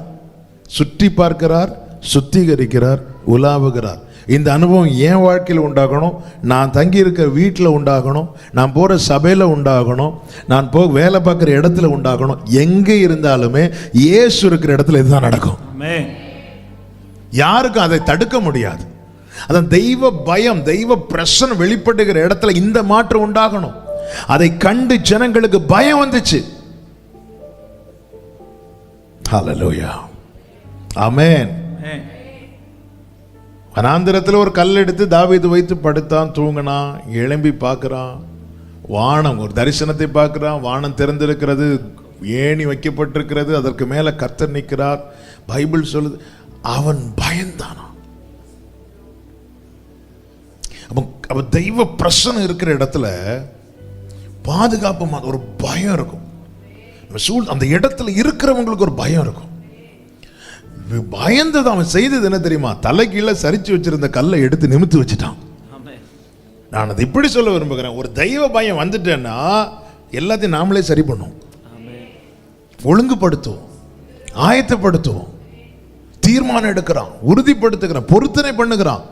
சுற்றி பார்க்கிறார், சுத்திகரிக்கிறார், உலாவுகிறார். இந்த அனுபவம் என் வாழ்க்கையில் உண்டாகணும், நான் தங்கி இருக்கிற வீட்டில் உண்டாகணும், நான் போகிற சபையில் உண்டாகணும், நான் வேலை பார்க்குற இடத்துல உண்டாகணும். எங்கே இருந்தாலுமே இயேசு இருக்கிற இடத்துல இதுதான் நடக்கும். யாருக்கும் அதை தடுக்க முடியாது. அதான் தெய்வ பயம், தெய்வ பிரசன்னம் வெளிப்படுகிற இடத்துல இந்த மாற்றம் உண்டாகணும். அதை கண்டு ஜனங்களுக்கு பயம் வந்துச்சு. ஹல்லேலூயா. ஆமென். வனாந்திரத்தில் ஒரு கல் எடுத்து தாவீது வைத்து படுத்தான், தூங்கினான். எழும்பி பார்க்கிறான், வானம், ஒரு தரிசனத்தை பார்க்கிறான். வானம் திறந்திருக்கிறது, ஏணி வைக்கப்பட்டிருக்கிறது, அதற்கு மேல கர்த்தர் நிற்கிறார். பைபிள் சொல்லுது அவன் பயந்தானா. அப்ப தெய்வ பிரசன்னம் இருக்கிற இடத்துல பாதுகாப்பு ஒரு பயம் இருக்கும். அந்த இடத்துல இருக்கிறவங்களுக்கு ஒரு பயம் இருக்கும். பயந்தது அவன் செய்தது என்ன தெரியுமா? தலை கீழே சரிச்சு வச்சிருந்த கல்லை எடுத்து நிமித்து வச்சுட்டான். நான் அதை இப்படி சொல்ல விரும்புகிறேன், ஒரு தெய்வ பயம் வந்துட்டேன்னா எல்லாத்தையும் நாமளே சரி பண்ணுவோம், ஒழுங்குபடுத்துவோம், ஆயத்தப்படுத்துவோம், தீர்மானம் எடுக்கிறான், உறுதிப்படுத்துகிறான், பொருத்தனை பண்ணுகிறான்.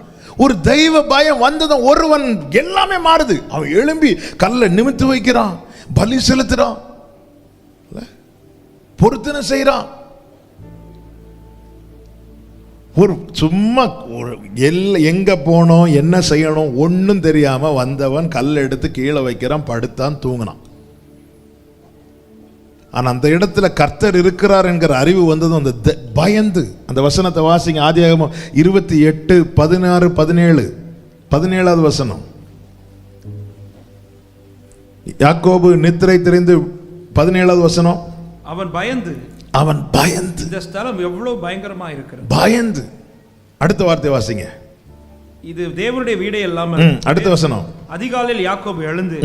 ஒரு தெய்வ பயம் வந்ததும் ஒருவன் எல்லாமே மாறுது. அவன் எழும்பி கல்லை நிமித்து வைக்கிறான், பலி செலுத்துறான். பொருத்தனை செய்யறான். ஒரு சும்மா எங்க போனோம் என்ன செய்யணும் ஒன்னும் தெரியாம வந்தவன் கல் எடுத்து கீழே வைக்கிறான், படுத்தான், தூங்கினான். ஆனா அந்த இடத்துல கர்த்தர் இருக்கிறார் என்கிற அறிவு வந்ததும் அந்த பயந்து, அந்த வசனத்தை வாசிங்க, ஆதியாகமம் 28 16 17 17வது வசனம். யாக்கோபு நித்திரை தெரிந்து 17வது வசனம். அவன் பயந்து இந்த ஸ்தலம் எவ்வளவு பயங்கரமா இருக்கிறது. பயந்து. அடுத்த வார்த்தை வாசிங்க. இது தேவனுடைய வீடே இல்லாம. அடுத்த வசனம். அதிகாலையில் யாக்கோபு எழுந்து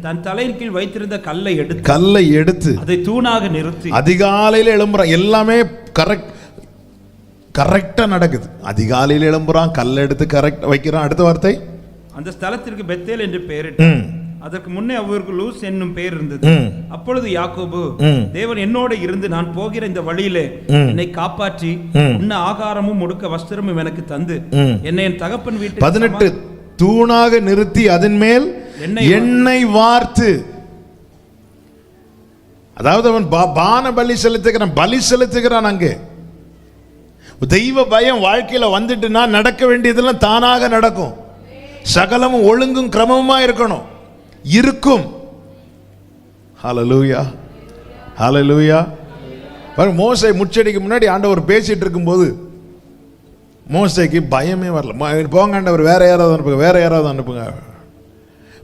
தன் தலையின் கீழ் வைத்திருந்த கல்லை எடுத்து அதை தூணாக நிறுத்தி. அதிகாலையில் எழும்புறான், எல்லாமே கரெக்டா நடக்குது. அதிகாலையில் எழும்புறான், கல்லை எடுத்து கரெக்ட் வைக்கிறான். அடுத்த வார்த்தை. அந்த ஸ்தலத்திற்கு பெத்தேல் என்று பெயரிட்டு, அதற்கு முன்னே அவருக்கு லூஸ் என்னும் பெயர் இருந்தது. அப்பொழுது யாக்கோபு, தேவன் என்னோட இருந்து நான் போகிற இந்த வழியிலே என்னை காப்பாற்றி உண்ண ஆகாரமும் உடுக்க வஸ்திரமும் எனக்கு தந்து என்னை என் தகப்பன் வீட்டு 18 தூணாக நிறுத்தி அதன் மேல் எண்ணெய் வார்த்து. அதாவது அவன் பான பலி செலுத்துகிறான். அங்கே தெய்வ பயம் வாழ்க்கையில வந்துட்டுனா நடக்க வேண்டியதெல்லாம் தானாக நடக்கும். சகலமும் ஒழுங்கும் கிரமமா இருக்கணும், இருக்கும். ஹல்லேலூயா, ஹல்லேலூயா. மோசே முச்சடிக்கு முன்னாடி ஆண்டவர் பேசிட்டு இருக்கும்போது மோசேக்கு பயமே வரல. போங்க ஆண்டவர், வேற யாராவது அனுப்புங்க.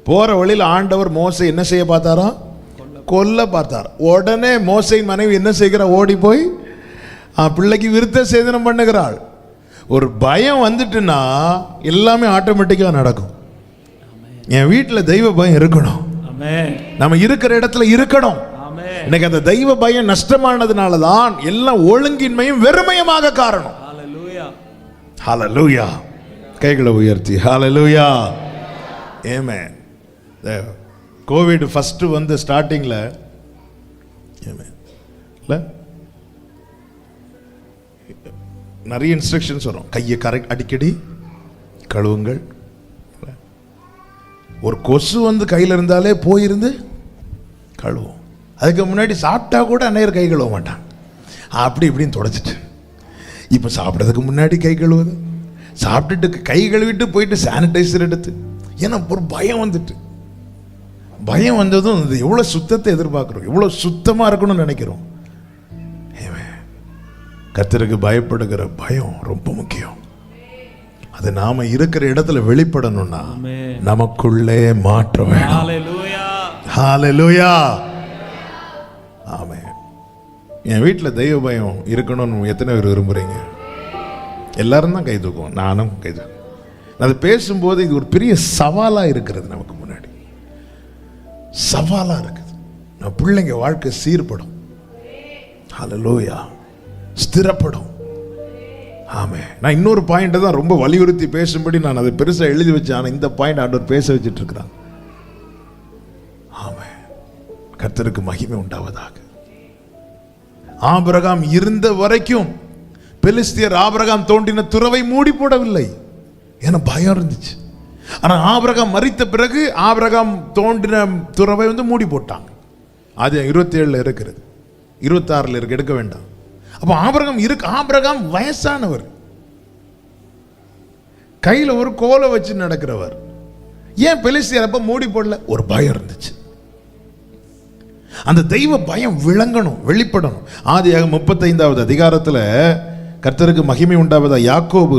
போற வழியில் ஆண்டவர் மோசே என்ன செய்ய பார்த்தாரோ, கொல்ல பார்த்தார். உடனே மோசையின் மனைவி என்ன செய்கிறா, ஓடி போய் பிள்ளைக்கு விருத்த சேதனம் பண்ணுகிறாள். ஒரு பயம் வந்துட்டுன்னா எல்லாமே ஆட்டோமேட்டிக்கா நடக்கும். என் வீட்டில் தெய்வ பயம் இருக்கணும், நம்ம இருக்கிற இடத்துல இருக்கணும். இன்னைக்கு அந்த தெய்வ பயம் நஷ்டமானதுனால தான் எல்லாம் ஒழுங்கின்மையும் வெறுமையுமாக காரணம். ஹல்லேலூயா. கைகளை உயர்த்தி ஹல்லேலூயா. ஆமென். கோவிட் ஃபர்ஸ்ட் வந்து ஸ்டார்டிங்ல நிறைய இன்ஸ்ட்ரக்ஷன்ஸ் வரும். கையை கரெக்ட் அடிக்கடி கழுவுங்கள். ஒரு கொசு வந்து கையில் இருந்தாலே போயிருந்து கழுவும். அதுக்கு முன்னாடி சாப்பிட்டா கூட அந்நேரம் கை கழுவ மாட்டான், அப்படி இப்படின்னு தொடச்சிட்டு. இப்போ சாப்பிட்றதுக்கு முன்னாடி கை கழுவுது, சாப்பிட்டுட்டு கை கழுவிட்டு போயிட்டு சானிடைசர் எடுத்து. ஏன்னா ஒரு பயம் வந்துட்டு, பயம் வந்ததும் எவ்வளோ சுத்தத்தை எதிர்பார்க்குறோம், எவ்வளோ சுத்தமாக இருக்கணும்னு நினைக்கிறோம். கர்த்தருக்கு பயப்படுகிற பயம் ரொம்ப முக்கியம். அது நாம இருக்கிற இடத்துல வெளிப்படணும்னா நமக்குள்ளே மாற்றம் வேணும். ஹல்லேலூயா. ஆமென். என் வீட்டில் தெய்வ பயம் இருக்கணும்னு எத்தனை பேர் விரும்புறீங்க? எல்லாரும் தான் கை தூக்குவோம், நானும் கை தூக்குவேன். அது பேசும்போது இது ஒரு பெரிய சவாலாக இருக்கிறது, நமக்கு முன்னாடி சவாலாக இருக்குது. நம்ம பிள்ளைங்க வாழ்க்கை சீர்படும், ஹல்லேலூயா, ஸ்திரப்படும். ஆமே. நான் இன்னொரு பாயிண்ட் தான் ரொம்ப வலியுறுத்தி பேசும்படி நான் அதை பெருசாக எழுதி வச்சேன். ஆனால் இந்த பாயிண்ட் ஆண்டவர் பேச வச்சுட்டு இருக்கிறான். ஆமே. கர்த்தருக்கு மகிமை உண்டாவதாக. ஆபிரகாம் இருந்த வரைக்கும் பெலிஸ்தியர் ஆபிரகாம் தோண்டின துறவை மூடி போடவில்லை, ஏன்னா பயம் இருந்துச்சு. ஆனால் ஆபிரகாம் மரித்த பிறகு ஆபிரகாம் தோண்டின துறவை வந்து மூடி போட்டாங்க. அது 27 இருக்கிறது, 26 இருக்கு, எடுக்க வேண்டாம். அப்போ ஆபிரகாம் வயசானவர், கையில் ஒரு கோலை வச்சு நடக்கிறவர். ஏன் பெலிஸ்தியர் அப்ப மூடி போடல? ஒரு பயம் இருந்துச்சு. அந்த தெய்வ பயம் விளங்கணும், வெளிப்படணும். ஆதியாகமம் 35வது அதிகாரத்தில் கர்த்தருக்கு மகிமை உண்டாவதா, யாக்கோபு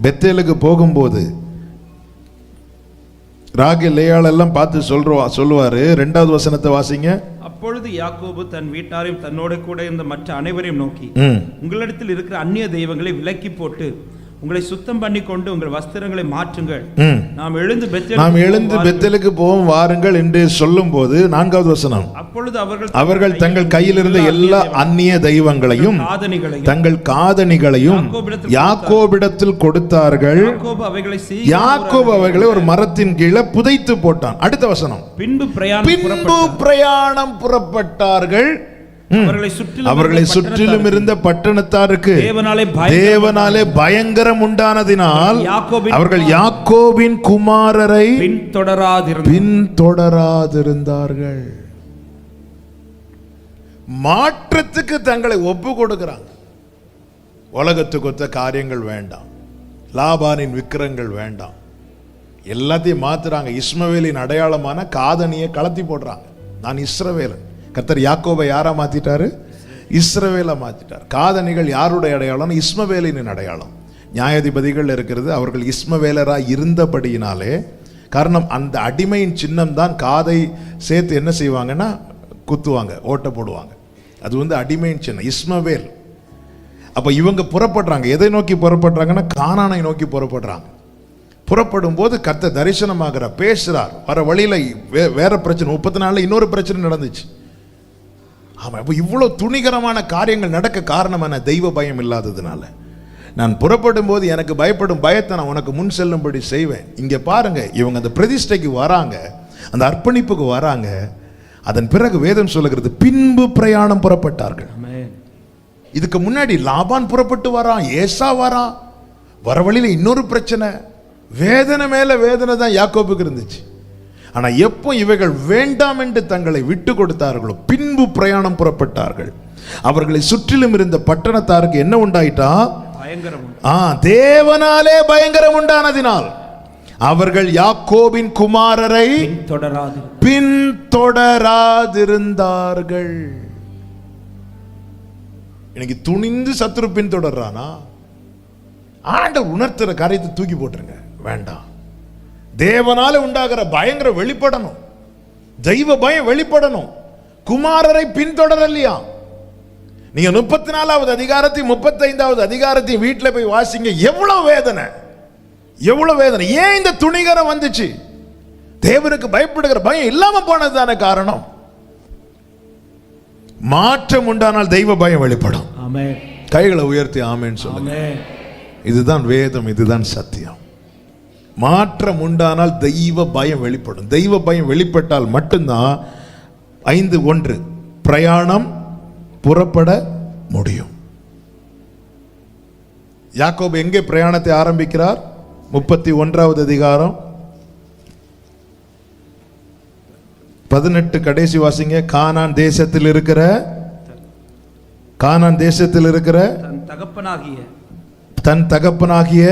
பெத்தேலுக்கு போகும்போது ராகேல் லேயாள் எல்லாம் பார்த்து சொல்லுவாரு. 2வது வசனத்தை வாசிங்க. அப்பொழுது யாக்கோபு தன் வீட்டாரையும் தன்னோட கூட இருந்த மற்ற அனைவரையும் நோக்கி, உங்களிடத்தில் இருக்கிற அந்நிய தெய்வங்களை விலக்கி போட்டு உங்களை சுத்தம் பண்ணி கொண்டு உங்கள் வஸ்திரங்களை மாற்றுங்கள், நாம் எழுந்து பெத்தேலுக்கு போவோம் வாருங்கள் என்று சொல்லும் போது 4வது வசனம். அப்பொழுது அவர்கள் தங்கள் கையில் இருந்த எல்லா அந்நிய தெய்வங்களையும் தங்கள் காதணிகளையும் யாக்கோபிடத்தில் கொடுத்தார்கள். யாக்கோபு அவைகளை ஒரு மரத்தின் கீழே புதைத்து போட்டான். அடுத்த வசனம். பின்பு பிரயாணம் புறப்பட்டார்கள். அவர்களை சுற்றிலும் இருந்த பட்டணத்தாருக்கு தேவனாலே பயங்கரம் உண்டானதினால் அவர்கள் யாக்கோபின் குமாரரை பின்தொடராதிருந்தார்கள். மாற்றத்துக்கு தங்களை ஒப்பு கொடுக்கிறாங்க. உலகத்துக்கு ஒத்த காரியங்கள் வேண்டாம், லாபானின் விக்கிரங்கள் வேண்டாம், எல்லாத்தையும் மாத்துறாங்க. இஸ்மவேலின் அடையாளமான காதணியை கலத்தி போடுறாங்க. நான் இஸ்ரவேலன். கர்த்தர் யாக்கோபை யாரா மாத்திட்டாரு? இஸ்ரவேலை மாத்திட்டார். காதணிகள் யாருடைய அடையாளம்? இஸ்மவேலின் அடையாளம். நியாயாதிபதிகள் இருக்கிறது, அவர்கள் இஸ்மவேலராய் இருந்தபடியினாலே, காரணம் அந்த அடிமையின் சின்னம் தான் காதை சேர்த்து என்ன செய்வாங்கன்னா குத்துவாங்க, ஓட்ட போடுவாங்க. அது அடிமையின் சின்னம் இஸ்மவேல். அப்ப இவங்க புறப்படுறாங்க. எதை நோக்கி புறப்படுறாங்கன்னா கானானை நோக்கி புறப்படுறாங்க. புறப்படும் போது கர்த்தர் தரிசனமாகிற பேசுறார். வர வழியில வேற பிரச்சனை, 30 நாள்ல இன்னொரு பிரச்சனை நடந்துச்சு. ஆமா, அப்ப இவ்வளவு துணிகரமான காரியங்கள் நடக்க காரணம் என்ன? தெய்வ பயம் இல்லாததுனால. நான் புறப்படும் போது எனக்கு பயப்படும் பயத்தை நான் உனக்கு முன் செல்லும்படி செய்வேன். இங்க பாருங்க, இவங்க அந்த பிரதிஷ்டைக்கு வராங்க, அந்த அர்ப்பணிப்புக்கு வராங்க. அதன் பிறகு வேதம் சொல்லுகிறது, பின்பு பிரயாணம் புறப்பட்டார்கள். இதுக்கு முன்னாடி லாபான் புறப்பட்டு வரான், ஏசா வரான், வர வழியில இன்னொரு பிரச்சனை, வேதனை மேல வேதனை தான் யாக்கோபுக்கு இருந்துச்சு. ஆனா எப்போ இவைகள் வேண்டாம் என்று தங்களை விட்டு கொடுத்தார்களோ, பின்பு பிரயாணம் புறப்பட்டார்கள். அவர்களை சுற்றிலும் இருந்த பட்டணத்தாருக்கு என்ன உண்டாயிட்டா? தேவனாலே பயங்கரம் உண்டானதினால் அவர்கள் யாக்கோபின் குமாரரை பின்தொடராதிருந்தார்கள். இன்னைக்கு துணிந்து சத்துரு பின்தொடர்றானா? ஆண்டவர் உணர்த்துற காரியத்தை தூக்கி போட்டுருங்க, வேண்டாம். தேவனால உண்டாகிற பயங்கர வெளிப்படணும், தெய்வ பயம் வெளிப்படணும். குமாரரை பின்தொடரலையா? நீங்க 34வது அதிகாரத்தையும் 35வது அதிகாரத்தையும் வீட்டில் போய் வாசிங்க. எவ்வளவு வேதனை, எவ்வளவு வேதனை. ஏன் இந்த துணிகரம் வந்துச்சு? தேவனுக்கு பயப்படுகிற பயம் இல்லாம போனதுதானே காரணம். மாற்றம் உண்டானால் தெய்வ பயம் வெளிப்படும். கைகளை உயர்த்தி ஆமென் சொல்லுங்க. இதுதான் வேதம், இதுதான் சத்தியம். மாற்றம் உண்டானால் தெய்வ பயம் வெளிப்படும். தெய்வ பயம் வெளிப்பட்டால் மட்டும்தான் 5:1 பிரயாணம் புறப்பட முடியும். யாக்கோபு எங்கே பிரயாணத்தை ஆரம்பிக்கிறார்? 31வது அதிகாரம் 18 கடைசி வாசிங்க. கானான் தேசத்தில் இருக்கிற தன் தகப்பனாகிய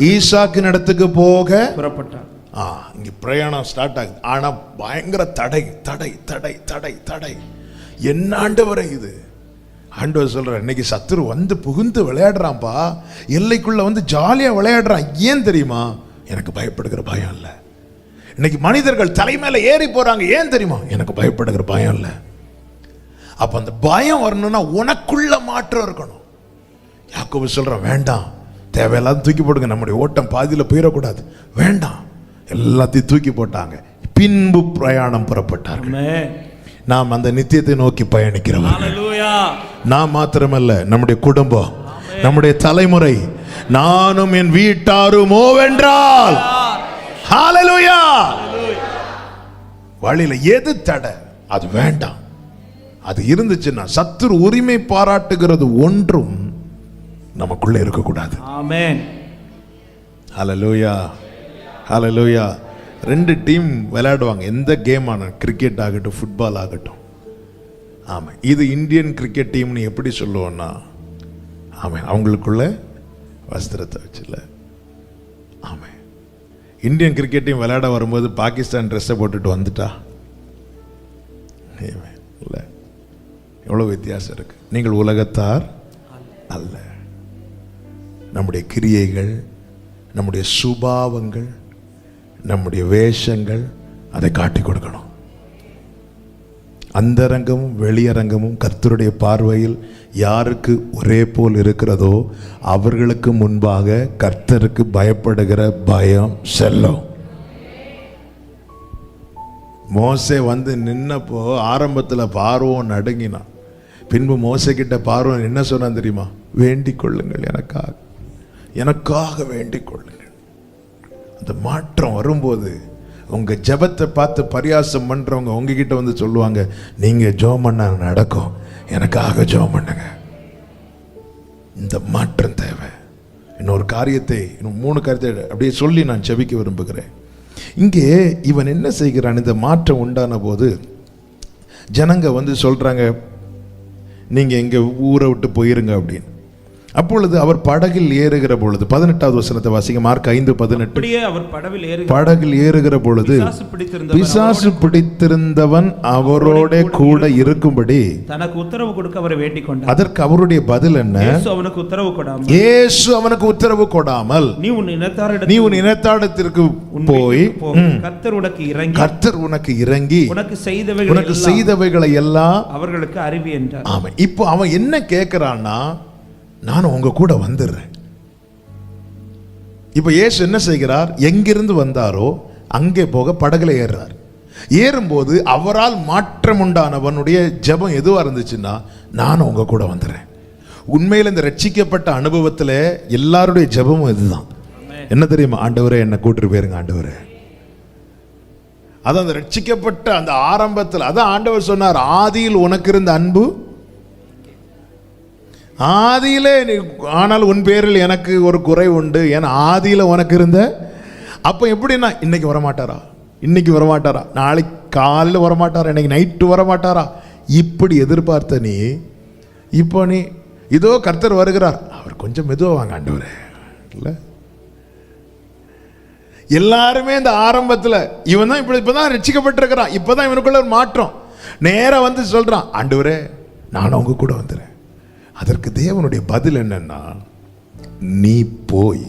ஈசாக்கின் இடத்துக்கு போக புறப்பட்டார். இங்க பிரயாணம் ஸ்டார்ட் ஆகுது. ஆனா பயங்கர தடை தடை தடை தடை தடை. என்ன ஆண்டவரே இது? ஆண்டவர் சொல்ற, இன்னைக்கு சத்துரு வந்து புகுந்து விளையாடுறான்பா, எல்லைக்குள்ள ஜாலியா விளையாடுறான். ஏன் தெரியுமா? எனக்கு பயப்படுகிற பயம் இல்லை. இன்னைக்கு மனிதர்கள் தலைமையில ஏறி போறாங்க. ஏன் தெரியுமா? எனக்கு பயப்படுகிற பயம் இல்லை. அப்ப அந்த பயம் வரணும்னா உனக்குள்ள மாற்றம் இருக்கணும். யாக்கோபு சொல்றான், வேண்டாம், தேவையில்லாத தூக்கி போடுங்க, நம்முடைய ஓட்டம் பாதியில போயிடக்கூடாது, வேண்டாம். எல்லாத்தையும் தூக்கி போட்டாங்க. பின்பு பிரயாணம் புறப்பட்டார்கள். நாம் அந்த நித்தியத்தை நோக்கி பயணிக்கிறோம். நாம் மாத்திரமல்ல, நம்முடைய குடும்பம், நம்முடைய தலைமுறை, நானும் என் வீட்டாருமோ வென்றால், ஹalleluya. வழியில எது தடை? அது வேண்டாம். அது இருந்துச்சுன்னா சத்துரு உரிமை பாராட்டுகிறது ஒன்றும் நமக்குள்ள இருக்கக்கூடாது. ஆமென். ஹalleluya, ஹalleluya. 2 டீம் விளையாடுவாங்க, எந்த கேம் ஆன, கிரிக்கெட் ஆகட்டும், ஃபுட்பால் ஆகட்டும். ஆமாம், இது இந்தியன் கிரிக்கெட் டீம்னு எப்படி சொல்லுவோன்னா, ஆமாம், அவங்களுக்குள்ள வஸ்திரத்தை வச்சுல. ஆமாம், இந்தியன் கிரிக்கெட் டீம் விளையாட வரும்போது பாகிஸ்தான் ட்ரெஸ்ஸை போட்டுட்டு வந்துட்டா இல்லை, எவ்வளோ வித்தியாசம் இருக்கு. நீங்கள் உலகத்தார் அல்ல. நம்முடைய கிரியைகள், நம்முடைய சுபாவங்கள், நம்முடைய வேஷங்கள் அதை காட்டி கொடுக்கணும். அந்தரங்கமும் வெளியரங்கமும் கர்த்தருடைய பார்வையில் யாருக்கு ஒரே போல் இருக்கிறதோ அவர்களுக்கு முன்பாக கர்த்தருக்கு பயப்படுகிற பயம் செல்லும். மோசே நின்னப்போ ஆரம்பத்தில் பார்வோன் நடுங்கினான். பின்பு மோசே கிட்ட பார்வோன் என்ன சொன்னான் தெரியுமா? வேண்டிக் கொள்ளுங்கள், எனக்காக வேண்டிக் கொள்ளுங்கள். அந்த மாற்றம் வரும்போது உங்க ஜெபத்தை பார்த்து பரியாசம் பண்றவங்க உங்ககிட்ட சொல்லுவாங்க, நீங்க ஜெபம் பண்ண நடக்கும், எனக்காக ஜெபம் பண்ணுங்க. இந்த மாற்றம் தேவை. இன்னொரு காரியத்தை, இன்னும் 3 காரியத்தை அப்படியே சொல்லி நான் ஜெபிக்க விரும்புகிறேன். இங்கே இவன் என்ன செய்கிறான்? இந்த மாற்றம் உண்டான போது ஜனங்க சொல்றாங்க, நீங்க எங்க ஊரை விட்டு போயிருங்க அப்படின்னு. அப்பொழுது அவர் படகில் ஏறுகிற பொழுது 18வது வசனத்தை வாசிங்க. மார்க் 5:18. அப்படியே அவர் படகில் ஏறுகிற பொழுது பிசாசு பிடித்திருந்தவன் அவரோட கூட இருக்கும்படி தனக்கு உத்தரவு கொடுக்க அவரை வேண்டிக் கொண்டார். அதற்கு அவருடைய பதில் என்ன? இயேசு அவனுக்கு உத்தரவு கொடாமல், இயேசு அவனுக்கு உத்தரவு கொடாமல், நீ உன் இனத்தாரிடத்திற்கு போய் கர்த்தர் உனக்கு இறங்கி உனக்கு செய்தவைகளை எல்லாம் அவர்களுக்கு அறிவி என்றார். ஆமா. இப்போ அவன் என்ன கேட்கிறான்னா, நான் உங்க கூட வந்துடுறேன். இப்ப இயேசு என்ன செய்கிறார்? எங்கிருந்து வந்தாரோ அங்கே போக படகுல ஏறுறார். ஏறும்போது அவரால் மாற்றம் உண்டானவனுடைய ஜெபம் எதுவா இருந்துச்சுன்னா, நான் உங்க கூட வந்துடுறேன். உண்மையில் இந்த ரட்சிக்கப்பட்ட அனுபவத்தில் எல்லாருடைய ஜெபமும் இதுதான். என்ன தெரியுமா? ஆண்டவரே என்னை கூட்டிட்டு போயிருங்க ஆண்டவரே. அதான் அந்த ரட்சிக்கப்பட்ட அந்த ஆரம்பத்தில் அதான் ஆண்டவர் சொன்னார், ஆதியில் உனக்கு இருந்த அன்பு ஆதியிலே, ஆனால் உன் பேரில் எனக்கு ஒரு குறை உண்டு. ஏன்னா ஆதியில உனக்கு இருந்த. அப்போ எப்படின்னா, இன்னைக்கு வரமாட்டாரா, நாளைக்கு காலையில் வரமாட்டாரா, இன்னைக்கு நைட்டு வரமாட்டாரா, இப்படி எதிர்பார்த்த நீ இப்போ நீ இதோ கர்த்தர் வருகிறார், அவர் கொஞ்சம் மெதுவா வாங்க ஆண்டவரே. இல்லை, எல்லாருமே இந்த ஆரம்பத்தில் இவன் தான் இப்பதான் ரட்சிக்கப்பட்டிருக்கிறான், இப்பதான் இவனுக்குள்ள ஒரு மாற்றம். நேரா வந்து சொல்றான், ஆண்டவரே நானும் உங்க கூட வந்துடுறேன். அதற்கு தேவனுடைய பதில் என்னன்னா, நீ போய்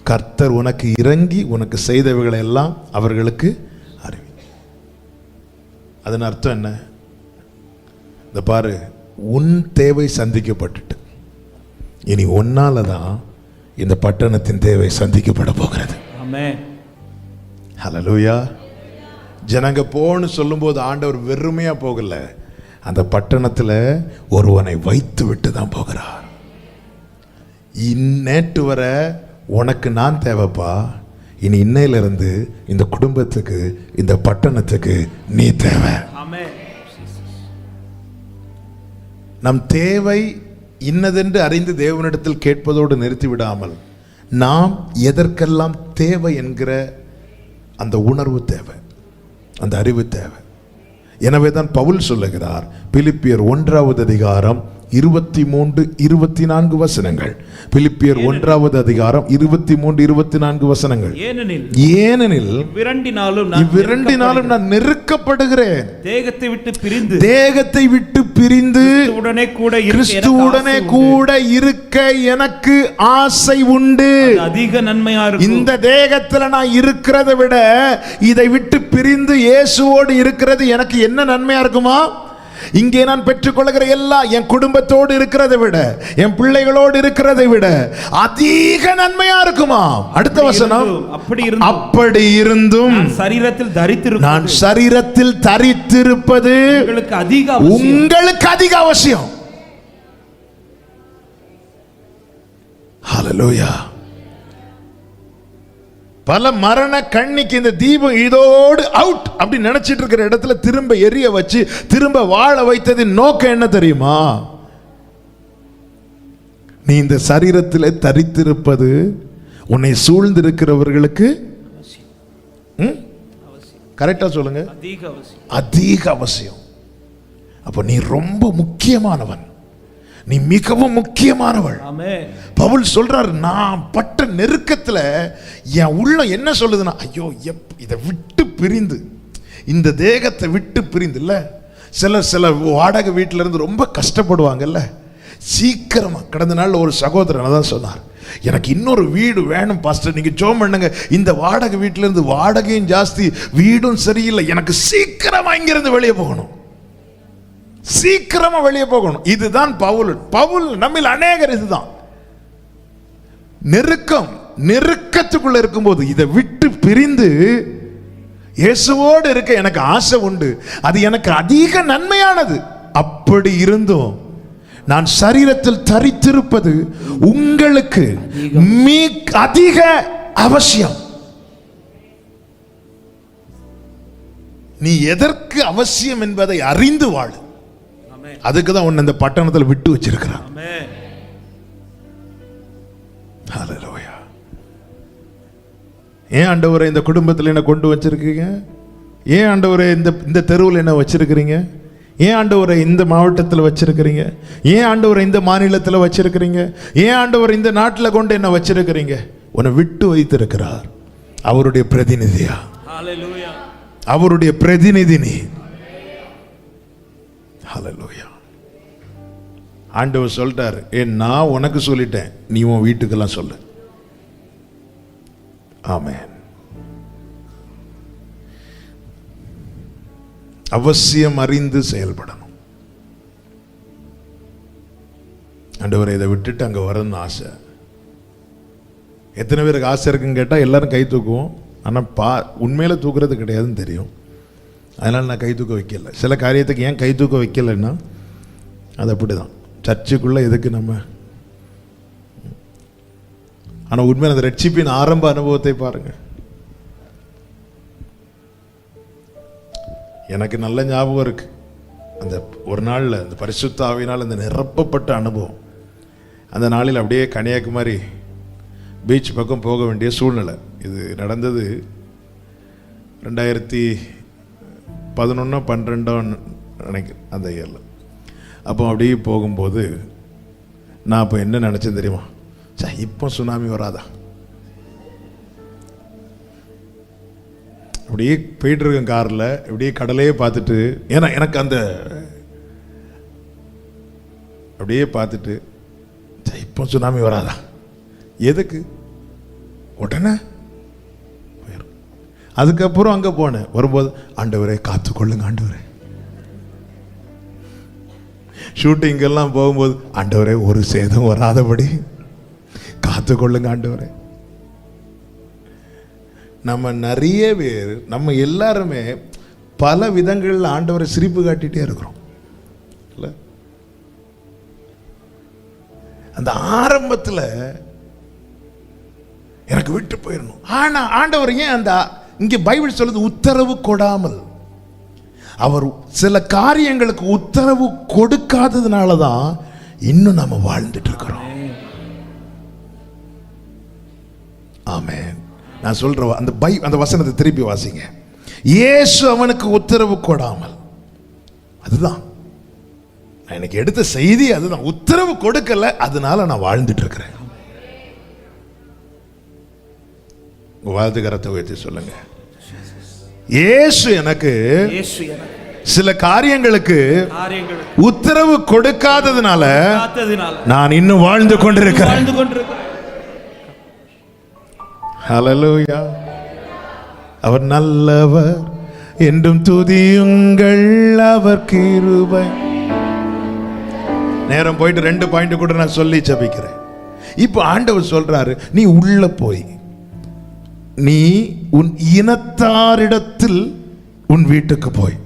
கர்த்தர் உனக்கு இறங்கி உனக்கு செய்தவைகளை எல்லாம் அவர்களுக்கு அறிவி. அதன் அர்த்தம் என்ன? இந்த பாரு, உன் தேவை சந்திக்கப்பட்டுட்டு இனி உன்னாலதான் இந்த பட்டணத்தின் தேவை சந்திக்கப்பட போகிறது. ஆமென். ஹல்லேலூயா. ஜனங்க போன்னு சொல்லும்போது ஆண்டவர் வெறுமையா போகல, அந்த பட்டணத்தில் ஒருவனை வைத்து விட்டு தான் போகிறார். நேற்று வர உனக்கு நான் தேவைப்பா, இனி இன்னையிலிருந்து இந்த குடும்பத்துக்கு இந்த பட்டணத்துக்கு நீ தேவை. நம் தேவை இன்னதென்று அறிந்து தேவனிடத்தில் கேட்பதோடு நிறுத்தி விடாமல், நாம் எதற்கெல்லாம் தேவை என்கிற அந்த உணர்வு தேவை, அந்த அறிவு தேவை. எனவே தான் பவுல் சொல்லுகிறார், பிலிப்பியர் 1வது அதிகாரம் 23-24 வசனங்கள். பிலிப்பியர் 1வது அதிகாரம் 23-24 வசனங்கள். ஏனெனில் இவ்விரண்டினாலும் நான் நெருக்கப்படுகிறேன். தேகத்தை விட்டு பிரிந்து கிறிஸ்துவுடனே கூட இருக்க எனக்கு ஆசை உண்டு. அதிக நன்மையா இருக்கும். இந்த தேகத்துல நான் இருக்கிறதை விட இதை விட்டு பிரிந்து இயேசுவோடு இருக்கிறது எனக்கு என்ன நன்மையா இருக்குமா? இங்கே நான் பெற்றுக்கொள்கிற எல்லாம் என் குடும்பத்தோடு இருக்கிறதை விட, என் பிள்ளைகளோடு இருக்கிறதை விட அதிக நன்மையா இருக்குமா? அடுத்த வசனம், அப்படி இருந்தும் நான் சரீரத்தில் தரித்திருப்பது உங்களுக்கு அதிக அவசியம். ஹல்லேலூயா. பல மரண கண்ணிக்கு இந்த தீபம் இதோடு அவுட் அப்படி நினைச்சிட்டு இருக்கிற இடத்துல திரும்ப எரிய வச்சு திரும்ப வாழ வைத்ததின் நோக்கம் என்ன தெரியுமா? நீ இந்த சரீரத்தில் தரித்திருப்பது உன்னை சூழ்ந்திருக்கிறவர்களுக்கு கரெக்டா சொல்லுங்க, அதிக அவசியம். அப்ப நீ ரொம்ப முக்கியமானவன், நீ மிகவும் முக்கியமானவள். பவுல் சொல்றார், நான் பட்ட நெருக்கத்துல என் உள்ளம் என்ன சொல்லுதுன்னா, ஐயோ இதை விட்டு பிரிந்து, இந்த தேகத்தை விட்டு பிரிந்து. இல்ல சில வாடகை வீட்டில இருந்து ரொம்ப கஷ்டப்படுவாங்கல்ல, சீக்கிரமா. கடந்த நாள் ஒரு சகோதரன் தான் சொன்னார், எனக்கு இன்னொரு வீடு வேணும் பாஸ்டர், நீங்க ஜெபம் பண்ணுங்க, இந்த வாடகை வீட்டில இருந்து வாடகையும் ஜாஸ்தி, வீடும் சரியில்லை, எனக்கு சீக்கிரமா இங்கிருந்து வெளியே போகணும், சீக்கிரமா வெளியே போகணும். இதுதான் பவுல் நம்மில் அநேகர் இதுதான். நெருக்கத்துக்குள்ள இருக்கும்போது இதை விட்டு பிரிந்து இயேசுவோடு இருக்க எனக்கு ஆசை உண்டு, அது எனக்கு அதிக நன்மையானது. அப்படி இருந்தும் நான் சரீரத்தில் தரித்திருப்பது உங்களுக்கு அதிக அவசியம். நீ எதற்கு அவசியம் என்பதை அறிந்து வாழு. அதுக்கு தான் உன்னை இந்த பட்டணத்தில் விட்டு வச்சிருக்கிறான். ஹல்லேலூயா. ஏன் ஆண்டவரே இந்த குடும்பத்தில் என்ன கொண்டு வச்சிருக்கீங்க? ஏன் ஆண்டவரே இந்த தெருவில் என்ன வச்சிருக்கிறீங்க? ஏன் ஆண்டவரை இந்த மாவட்டத்தில் வச்சிருக்கிறீங்க? ஏன் ஆண்டவரை இந்த மாநிலத்தில் வச்சிருக்கிறீங்க? ஏன் ஆண்டவர் இந்த நாட்டில் கொண்டு என்ன வச்சிருக்கிறீங்க? உன்னை விட்டு வைத்திருக்கிறார். அவருடைய பிரதிநிதியா, ஹalleluya, அவருடைய பிரதிநிதி நீ. ஹalleluya. ஆண்டவர் சொல்லிட்டாரு, நான் உனக்கு சொல்லிட்டேன், நீ உன் வீட்டுக்கெல்லாம் சொல்லு. ஆமென். அவசியம் அறிந்து செயல்படணும். ஆண்டவரை இதை விட்டுட்டு அங்கே வரணும்னு ஆசை. எத்தனை பேருக்கு ஆசை இருக்குன்னு கேட்டால் எல்லாரும் கை தூக்குவோம். ஆனால் உண்மையில் தூக்குறது கிடையாதுன்னு தெரியும். அதனால் நான் கை தூக்க வைக்கல. சில காரியத்துக்கு ஏன் கை தூக்க வைக்கலைன்னா அது அப்படி தான். சர்ச்சுக்குள்ளே எதுக்கு நம்ம? ஆனால் உண்மையில் அந்த ரட்சிப்பின் ஆரம்ப அனுபவத்தை பாருங்கள். எனக்கு நல்ல ஞாபகம் இருக்கு. அந்த ஒரு நாளில் அந்த பரிசுத்த ஆவியினால் அந்த நிரப்பப்பட்ட அனுபவம். அந்த நாளில் அப்படியே கன்னியாகுமரி பீச் பக்கம் போக வேண்டிய சூழ்நிலை. இது நடந்தது 2011-12 நினைக்கிறேன், அந்த இயரில். அப்போ அப்படியே போகும்போது நான் அப்போ என்ன நினச்சேன் தெரியுமா? இப்போ சுனாமி வராதா? அப்படியே போயிட்டு இருக்கேன் காரில், அப்படியே கடலையே பார்த்துட்டு, ஏன்னா எனக்கு அந்த அப்படியே பார்த்துட்டு இப்போ சுனாமி வராதா? எதுக்கு? உடனே அதுக்கப்புறம் அங்கே போனேன். வரும்போது ஆண்டவரே காத்துக்கொள்ளுங்க ஆண்டவரே. ஷூட்டிங்கெல்லாம் போகும்போது ஆண்டவரே ஒரு சேதம் வராதபடி காத்துக்கொள்ளுங்க ஆண்டவரே. நம்ம நிறைய பேர், நம்ம எல்லாருமே பல விதங்களில் ஆண்டவரை சிரிப்பு காட்டிகிட்டே இருக்கிறோம். இல்லை, அந்த ஆரம்பத்தில் எனக்கு விட்டு போயிடணும். ஆனால் ஆண்டவர் ஏன் அந்த இங்கே பைபிள் சொல்லுது உத்தரவு கொடாமல், அவர் சில காரியங்களுக்கு உத்தரவு கொடுக்காததுனால தான் இன்னும் நம்ம வாழ்ந்துட்டு இருக்கிறோம். ஆமென். நான் சொல்ற அந்த வசனத்தை திருப்பி வாசிங்க. இயேசு அவனுக்கு உத்தரவு கொடாமல், அதுதான் நான் எனக்கு எடுத்த செய்தி. அதுதான், உத்தரவு கொடுக்கல, அதனால நான் வாழ்ந்துட்டு இருக்கிறேன். வாழ்த்து கரத்தை உயர்த்தி சொல்லுங்க. இயேசு எனக்கு சில காரியங்களுக்கு உத்தரவு கொடுக்காததுனால நான் இன்னும் வாழ்ந்து கொண்டிருக்கிறேன். ஹல்லேலூயா. அவர் நல்லவர் என்றும் துதியுங்கள் அவர் கிருபை. நேரம் போயிட்டு 2 பாயிண்ட் கூட நான் சொல்லி ஜெபிக்கிறேன். இப்போ ஆண்டவர் சொல்றாரு, நீ உள்ள போய் நீ உன் இனத்தாரிடத்தில் உன் வீட்டுக்கு போய்.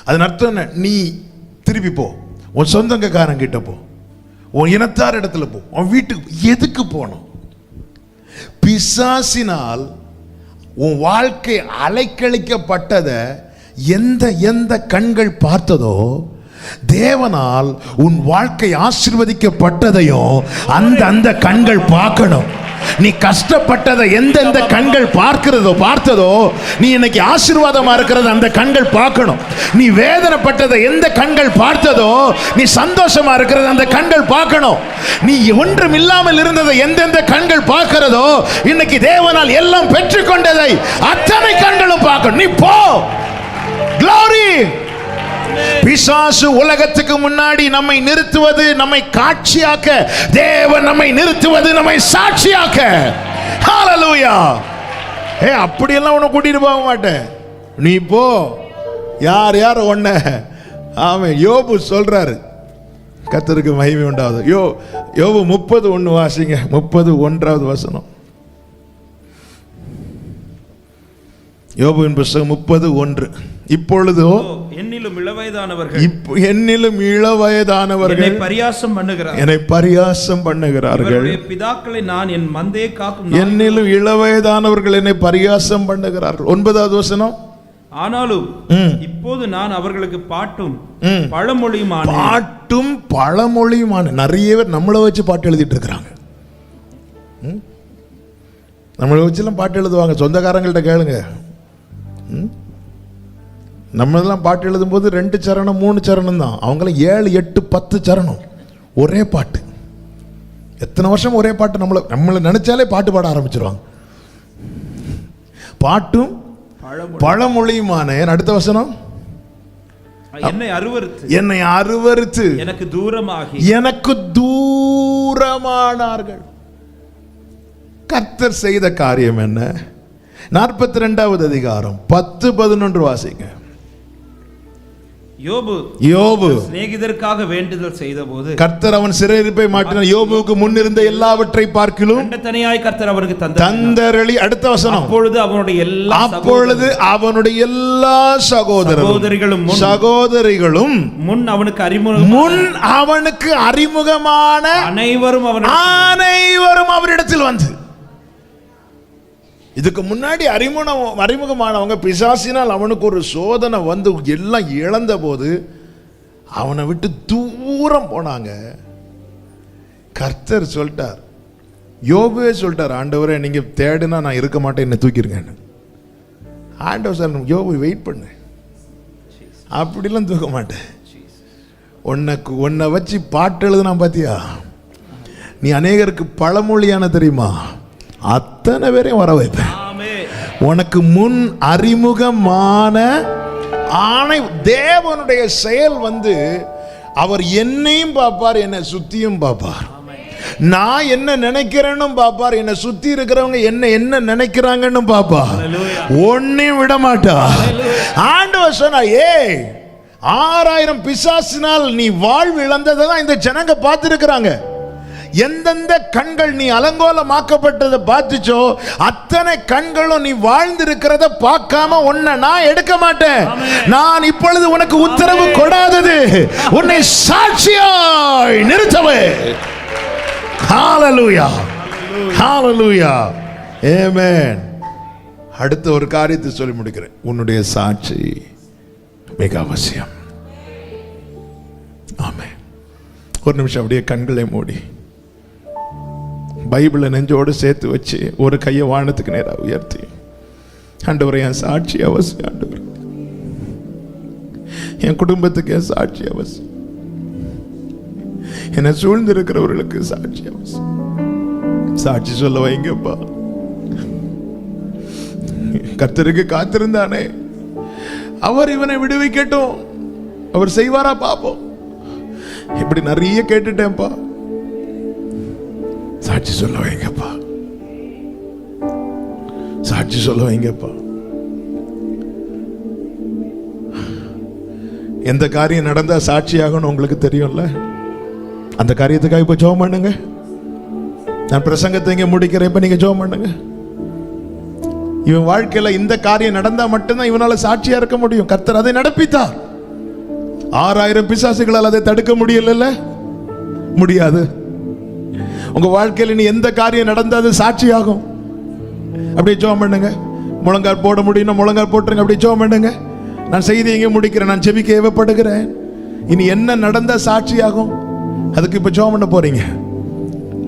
அதன் அர்த்தம் என்ன? நீ திருப்பி போ, உன் சொந்தக்காரன் கிட்ட போ, உன் இனத்தார் இடத்துல போ, உன் வீட்டுக்கு. எதுக்கு போகணும்? பிசாசினால் உன் வாழ்க்கை அலைக்கழிக்கப்பட்டதை எந்த கண்கள் பார்த்ததோ, தேவனால் உன் வாழ்க்கை ஆசீர்வதிக்கப்பட்டதையும் அந்த கண்கள் பார்க்கணும். நீ கஷ்டப்பட்டதை எந்தெந்த கண்கள் பார்த்ததோ, நீ இன்னைக்கு ஆசீர்வாதமா இருக்கிறது அந்த கண்கள் பார்க்கணும். நீ வேதனைப்பட்டதை எந்த கண்கள் பார்த்ததோ, நீ சந்தோஷமா இருக்கிறது அந்த கண்கள் பார்க்கணும். நீ ஒன்றும் இல்லாமல் இருந்ததை எந்தெந்த கண்கள் பார்க்கிறதோ, இன்னைக்கு தேவனால் எல்லாம் பெற்றுக்கொண்டதை அத்தனை கண்களும் பார்க்கணும். நீ போ. Glory. பிசாசு உலகத்துக்கு முன்னாடி நம்மை நிறுத்துவது நம்மை காட்சியாக்க, தேவன் நம்மை நிறுத்துவது நம்மை சாட்சியாக்க. ஹல்லேலூயா. அப்படியெல்லாம் உன்னை கூட்டிட்டு போக மாட்டேன். நீ போ. யார் ஒன்ன. ஆமென். யோபு சொல்றாரு, கர்த்தருக்கு மகிமை உண்டாவது. யோபு 30:1 வாசிங்க. 30:1 வசனம். யோபுவின் புத்தகம் 30:1. இப்பொழுதோ என்னிலும் இளவயதானவர்கள் என்னை பரியாசம் பண்ணுகிறார்கள். பிதாக்களை நான் என் மந்தையை காக்கும். என்னிலும் இளவயதானவர்கள் என்னை பரியாசம் பண்ணுகிறார்கள். 9வது வசனம். ஆனாலும் இப்போது நான் அவர்களுக்கு பாட்டும் பழமொழியுமான. நிறைய பேர் நம்மளை வச்சு பாட்டு எழுதிட்டு இருக்கிறாங்க. நம்மளை வச்சுலாம் பாட்டு எழுதுவாங்க. சொந்தக்காரங்கள்ட்ட கேளுங்க. நம்மளெல்லாம் பாட்டு எழுதும்போது 2 சரணம் 3 சரணம் தான். அவங்களாம் 7 8 10 சரணம் ஒரே பாட்டு. எத்தனை வருஷம் ஒரே பாட்டு. நம்மளை நினைச்சாலே பாட்டு பாட ஆரம்பிச்சிருவாங்க. பாட்டும் பழமொழியுமான. அடுத்த வசனம், என்னை அருவருத்து எனக்கு தூரமானார்கள். கர்த்தர் செய்த காரியம் என்ன? 42வது அதிகாரம் 10-11 வாசிங்க. யோபு சிநேகிதருக்காக வேண்டுதல் செய்தபோது கர்த்தர் அவன் சிறையிருப்பை மாற்றினார். யோபுவுக்கு முன்னிருந்த எல்லாவற்றை பார்க்கிலும் தனியாய் கர்த்தர் அவருக்கு தந்தரளி. அடுத்த வசனம், அப்பொழுது அவனுடைய எல்லா சகோதரிகளும் முன் அவனுக்கு அறிமுகமான அனைவரும் அவரிடத்தில் வந்து. இதுக்கு முன்னாடி அறிமுகமானவங்க பிசாசினால் அவனுக்கு ஒரு சோதனை வந்து எல்லாம் இழந்த போது அவனை விட்டு தூரம் போனாங்க. கர்த்தர் சொல்லிட்டார், யோபுவே சொல்லிட்டார், ஆண்டவரே நீங்க தேடுனா நான் இருக்க மாட்டேன், என்ன தூக்கிருங்க. ஆண்டவர் சார், யோபு வெயிட் பண்ணு, அப்படிலாம் தூக்க மாட்டேன். உன்னை வச்சு பாட்டு எழுதுனா பாத்தியா, நீ அநேகருக்கு பழமொழியான தெரியுமா, அத்தனை பேரையும் வர வைப்பேன். உனக்கு முன் அறிமுகமான ஆணை. தேவனுடைய செயல் வந்து அவர் என்னையும் பார்ப்பார், என்னை சுத்தியும் பார்ப்பார். நான் என்ன நினைக்கிறேன்னு பார்ப்பார், என்னை சுத்தி இருக்கிறவங்க என்ன நினைக்கிறாங்கன்னு பார்ப்பார். ஒன்னையும் விட மாட்டார். ஆண்டவர் சொன்னார், 6000 பிசாசினால் நீ வாழ்வு இழந்ததான் இந்த ஜனங்க பார்த்திருக்கிறாங்க. எந்தெந்த கண்கள் நீ அலங்கோலமாக்கப்பட்டதை பார்த்துச்சோ அத்தனை கண்களும் நீ வாழ்ந்திருக்கிறத பார்க்காம உன்னை நான் எடுக்க மாட்டேன். நான் இப்பொழுது உனக்கு உத்தரவு கொடாதது உன்னை சாட்சியாய் நிறுத்தவே. ஹalleluya, ஹalleluya, ஆமென். அடுத்த ஒரு காரியத்தை சொல்லி முடிக்கிறேன். உன்னுடைய சாட்சி மிக அவசியம். ஆமென். ஒரு நிமிஷம் அப்படியே கண்களை மூடி பைபிளை நெஞ்சோடு சேர்த்து வச்சு ஒரு கையை வானத்துக்கு நேராக உயர்த்தி, ஆண்டவரே என் சாட்சி அவசியம், ஆண்டவர் என் குடும்பத்துக்கு என் சாட்சி அவசியம், என்னை சூழ்ந்து இருக்கிறவர்களுக்கு சாட்சி அவசியம். சாட்சி சொல்ல வைங்கப்பா. கர்த்தருக்கு காத்திருந்தானே, அவர் இவனை விடுவிக்கட்டும், அவர் செய்வாரா பாப்போம். இப்படி நிறைய கேட்டுட்டேன்ப்பா, சாட்சி சொல்ல வைங்கப்பா, சாட்சி சொல்ல வைங்கப்பா. எந்த காரியம் நடந்தா சாட்சியாகணும் உங்களுக்கு தெரியும்ல. அந்த காரியத்துக்காக இப்ப ஜெபம் பண்ணுங்க. நான் பிரசங்கத்தை இங்க முடிக்கிறேன், இப்ப நீங்க ஜெபம் பண்ணுங்க. இவன் வாழ்க்கையில இந்த காரியம் நடந்தா மட்டும்தான் இவனால சாட்சியா இருக்க முடியும். கர்த்தர் அதை நடப்பித்தார். 6000 பிசாசுகளால் அதை தடுக்க முடியல, முடியாது. உங்க வாழ்க்கையில் நீ எந்த காரியம் நடந்தது சாட்சியாகும். அப்படியே ஜெபம் பண்ணுங்க. முழங்கால் போட முடியும், முழங்கால் போட்டுருங்க. அப்படியே ஜெபம் பண்ணுங்க. நான் செய்தி எங்க முடிக்கிறேன், நான் செபிக்க ஏவப்படுகிறேன். இனி என்ன நடந்த சாட்சியாகும், அதுக்கு இப்ப ஜெபம் பண்ண போறீங்க.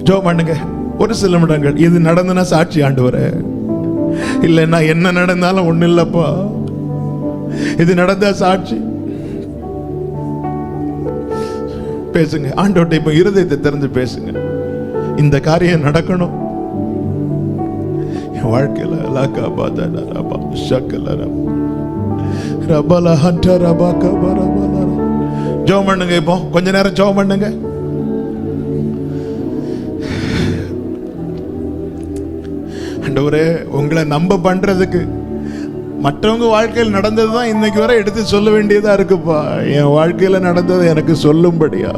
ஜெபம் பண்ணுங்க. ஒரு சில நிமிடங்கள். இது நடந்தனா சாட்சி ஆண்டவரே, இல்லைன்னா என்ன நடந்தாலும் ஒண்ணு இல்லப்பா, இது நடந்த சாட்சி. பேசுங்க ஆண்டவர்ட்ட, இப்ப இருதயத்தை திறந்து பேசுங்க. இந்த காரியம் நடக்கணும் என் வாழ்க்கையில. ஜெபம் பண்ணுங்க. இப்போ கொஞ்ச நேரம் ஜெபம் பண்ணுங்க. ஆண்டவரே, உங்களை நம்ப பண்றதுக்கு மற்றவங்க வாழ்க்கையில் நடந்ததுதான் இன்னைக்கு வரை எடுத்து சொல்ல வேண்டியதா இருக்குப்பா. என் வாழ்க்கையில நடந்தது எனக்கு சொல்லும்படியா.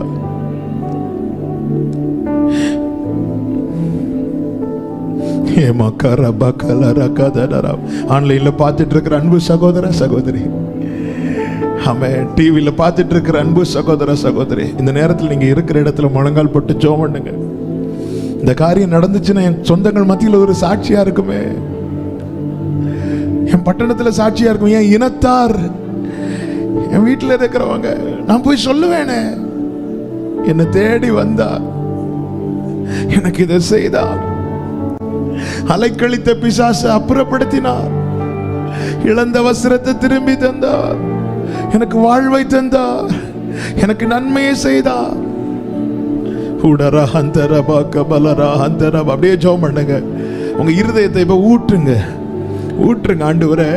ஆன்லைன்ல பார்த்துட்டு இருக்கிற அன்பு சகோதர சகோதரி, ஆமென், டிவியில பார்த்துட்டு இருக்கிற அன்பு சகோதர சகோதரி, இந்த நேரத்தில் நீங்க இருக்கிற இடத்துல முழங்கால் போட்டு ஜெபம் பண்ணுங்க. இந்த காரியம் நடந்துச்சுன்னா என் சொந்தங்கள் மத்தியில் ஒரு சாட்சியா இருக்குமே, என் பட்டணத்துல சாட்சியா இருக்கும், என் இனத்தார், என் வீட்டில் இருக்கிறவங்க, நான் போய் சொல்லுவேனே, என்னை தேடி வந்தார், எனக்கு இதை செய்தார், அலைக்கழித்த பிசாசை அப்புறப்படுத்தினார், இழந்த வஸ்திரத்தை திரும்பி தந்தார், எனக்கு வாழ்வை தந்தார், எனக்கு நன்மையை செய்தார். உடரா அந்தரபா கபலரா அந்தரபா. அப்படியே ஜெபம் பண்ணுங்க. உங்க இருதயத்தை இப்ப ஊற்றுங்க, ஊற்றுங்க. ஆண்டவரே,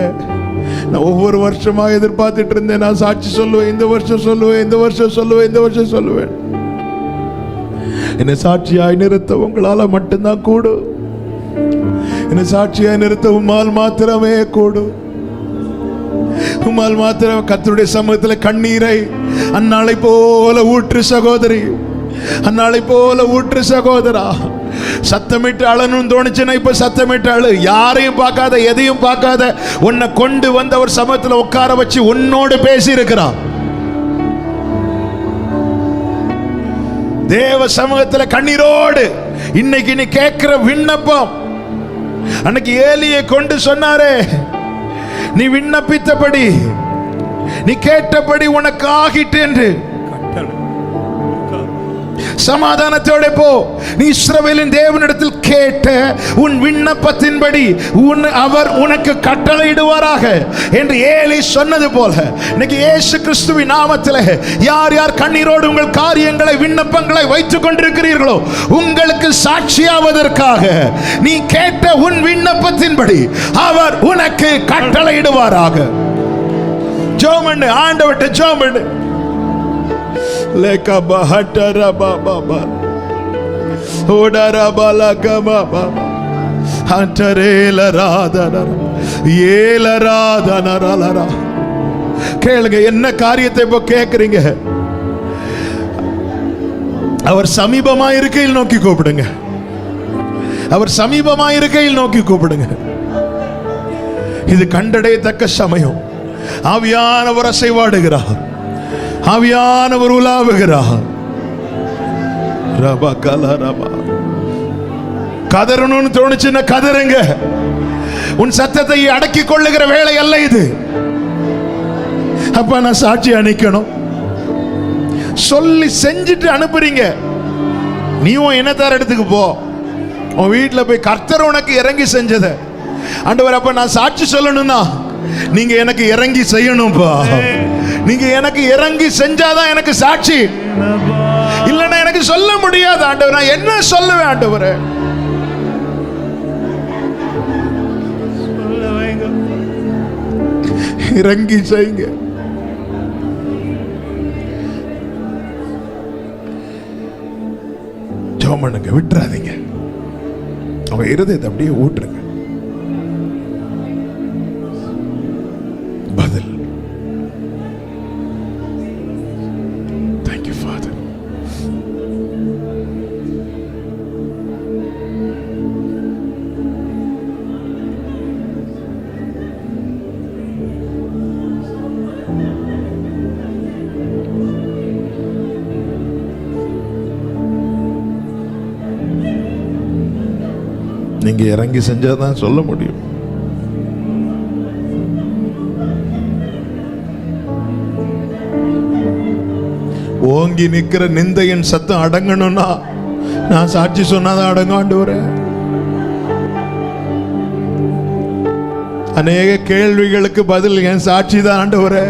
நான் ஒவ்வொரு வருஷமா எதிர்பார்த்துட்டு இருந்தேன், நான் சாட்சி சொல்லுவேன், இந்த வருஷம் சொல்லுவேன், இந்த வருஷம் சொல்லுவேன், இந்த வருஷம் சொல்லுவேன். என்னை சாட்சியாய் நிறுத்த உங்களால மட்டும்தான் கூடும். என்னை சாட்சியாய் நிறுத்த உம்மால் மாத்திரமே கூடும். உம்மால் மாத்திரம். கர்த்தருடைய சமூகத்தில் கண்ணீரை அந்நாளை போல ஊற்று சகோதரி, அந்நாளை போல ஊற்று சகோதரா. சத்தமிட்டு அழனும் தோணுச்சுன்னா இப்ப சத்தமிட்டு அழு. யாரையும் பார்க்காத, எதையும் பார்க்காத, உன்னை கொண்டு வந்து அவர் சமூகத்தில் உட்கார வச்சு உன்னோடு பேசி இருக்கிறார். தேவ சமூகத்தில் கண்ணீரோடு இன்னைக்கு நீ கேட்கிற விண்ணப்பம், அன்னைக்கு ஏலியை கொண்டு சொன்னாரே, நீ விண்ணப்பித்தபடி, நீ கேட்டபடி உனக்கு ஆகிட்டு என்று. சமாதானத்தோட போ. நீ இஸ்ரவேலின் தேவனிடத்தில் கேட்ட உன் விண்ணப்பத்தின்படி அவர் உனக்கு கட்டளையிடுவாராக என்று ஏலி சொன்னது போல, இன்னைக்கு இயேசு கிறிஸ்துவின் நாமத்தில் யார் யார் கண்ணீரோடு உங்கள் காரியங்களை, விண்ணப்பங்களை வைத்துக் கொண்டிருக்கிறீர்களோ, உங்களுக்கு சாட்சியாவதற்காக நீ கேட்ட உன் விண்ணப்பத்தின்படி அவர் உனக்கு கட்டளையிடுவாராக. ஜெபம் பண்ணு, ஆண்டவர்ட்ட ஜெபம் பண்ணு. Leka bahatara baba, odara balaka baba, hantare la radana, yela radana lara. கேளுங்க, என்ன காரியத்தை இப்போ கேட்குறீங்க? அவர் சமீபமாக இருக்கையில் நோக்கி கூப்பிடுங்க. அவர் சமீபமாக இருக்கையில் நோக்கி கூப்பிடுங்க. இது கண்டடையத்தக்க சமயம். ஆவியானவர் அசைவாடுகிறார், ஆவியானவர் உலாவுகிறார். ரபா கல ரபா. கதறணும்னு தோணுச்சுன்னா கதறுங்க. உன் சத்தத்தை அடக்கி கொள்ளுகிற வேலை அல்ல இது. அப்ப நான் சாட்சியா நிக்கணும். சொல்லி செஞ்சுட்டு அனுப்புறீங்க. நீ உன் இனத்தார் இடத்துக்கு போ, உன் வீட்டில் போய் கர்த்தர் உனக்கு இறங்கி செஞ்சத ஆண்டவர், அப்ப நான் சாட்சி சொல்லணும்னா நீங்க எனக்கு இறங்கி செய்யணும்பா. நீங்க எனக்கு இறங்கி செஞ்சாதான் எனக்கு சாட்சி, இல்லைன்னா எனக்கு சொல்ல முடியாது. ஆண்டவர், நான் என்ன சொல்லுவேன்? ஆண்டவரே, இறங்கி செய்யுங்க. ஜெபம் பண்ணுங்க, விட்டுறாதீங்க. அவங்க இருதயத்தை அப்படியே ஊட்டுருங்க. பதில். Thank you father. நீங்க இறங்கி செஞ்சாதான் சொல்ல முடியும். ஓங்கி நிக்கிற நிந்தையின் சத்தம் அடங்கணும்னா நான் சாட்சி சொன்னாதான் அடங்கும். ஆண்டவரே, அநேக கேள்விகளுக்கு பதில் என் சாட்சி தான். ஆண்டவரே,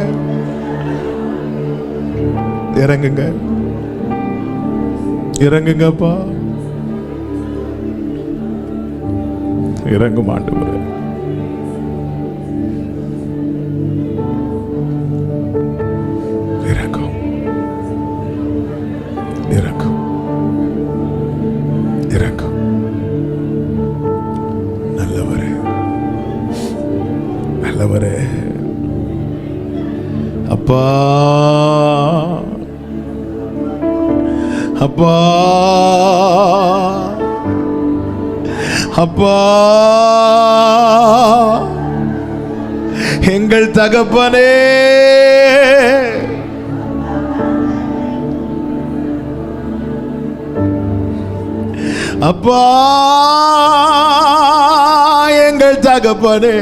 இறங்குங்க, இறங்குங்கப்பா, இறங்கும் ஆண்டவரே. இறங்கும், இறங்கும், இறங்கும். நல்லவரே, நல்லவரே. அப்பா, அப்பா, அப்பா, எங்கள் தகப்பனே, அப்பா, எங்கள் தகப்பனே,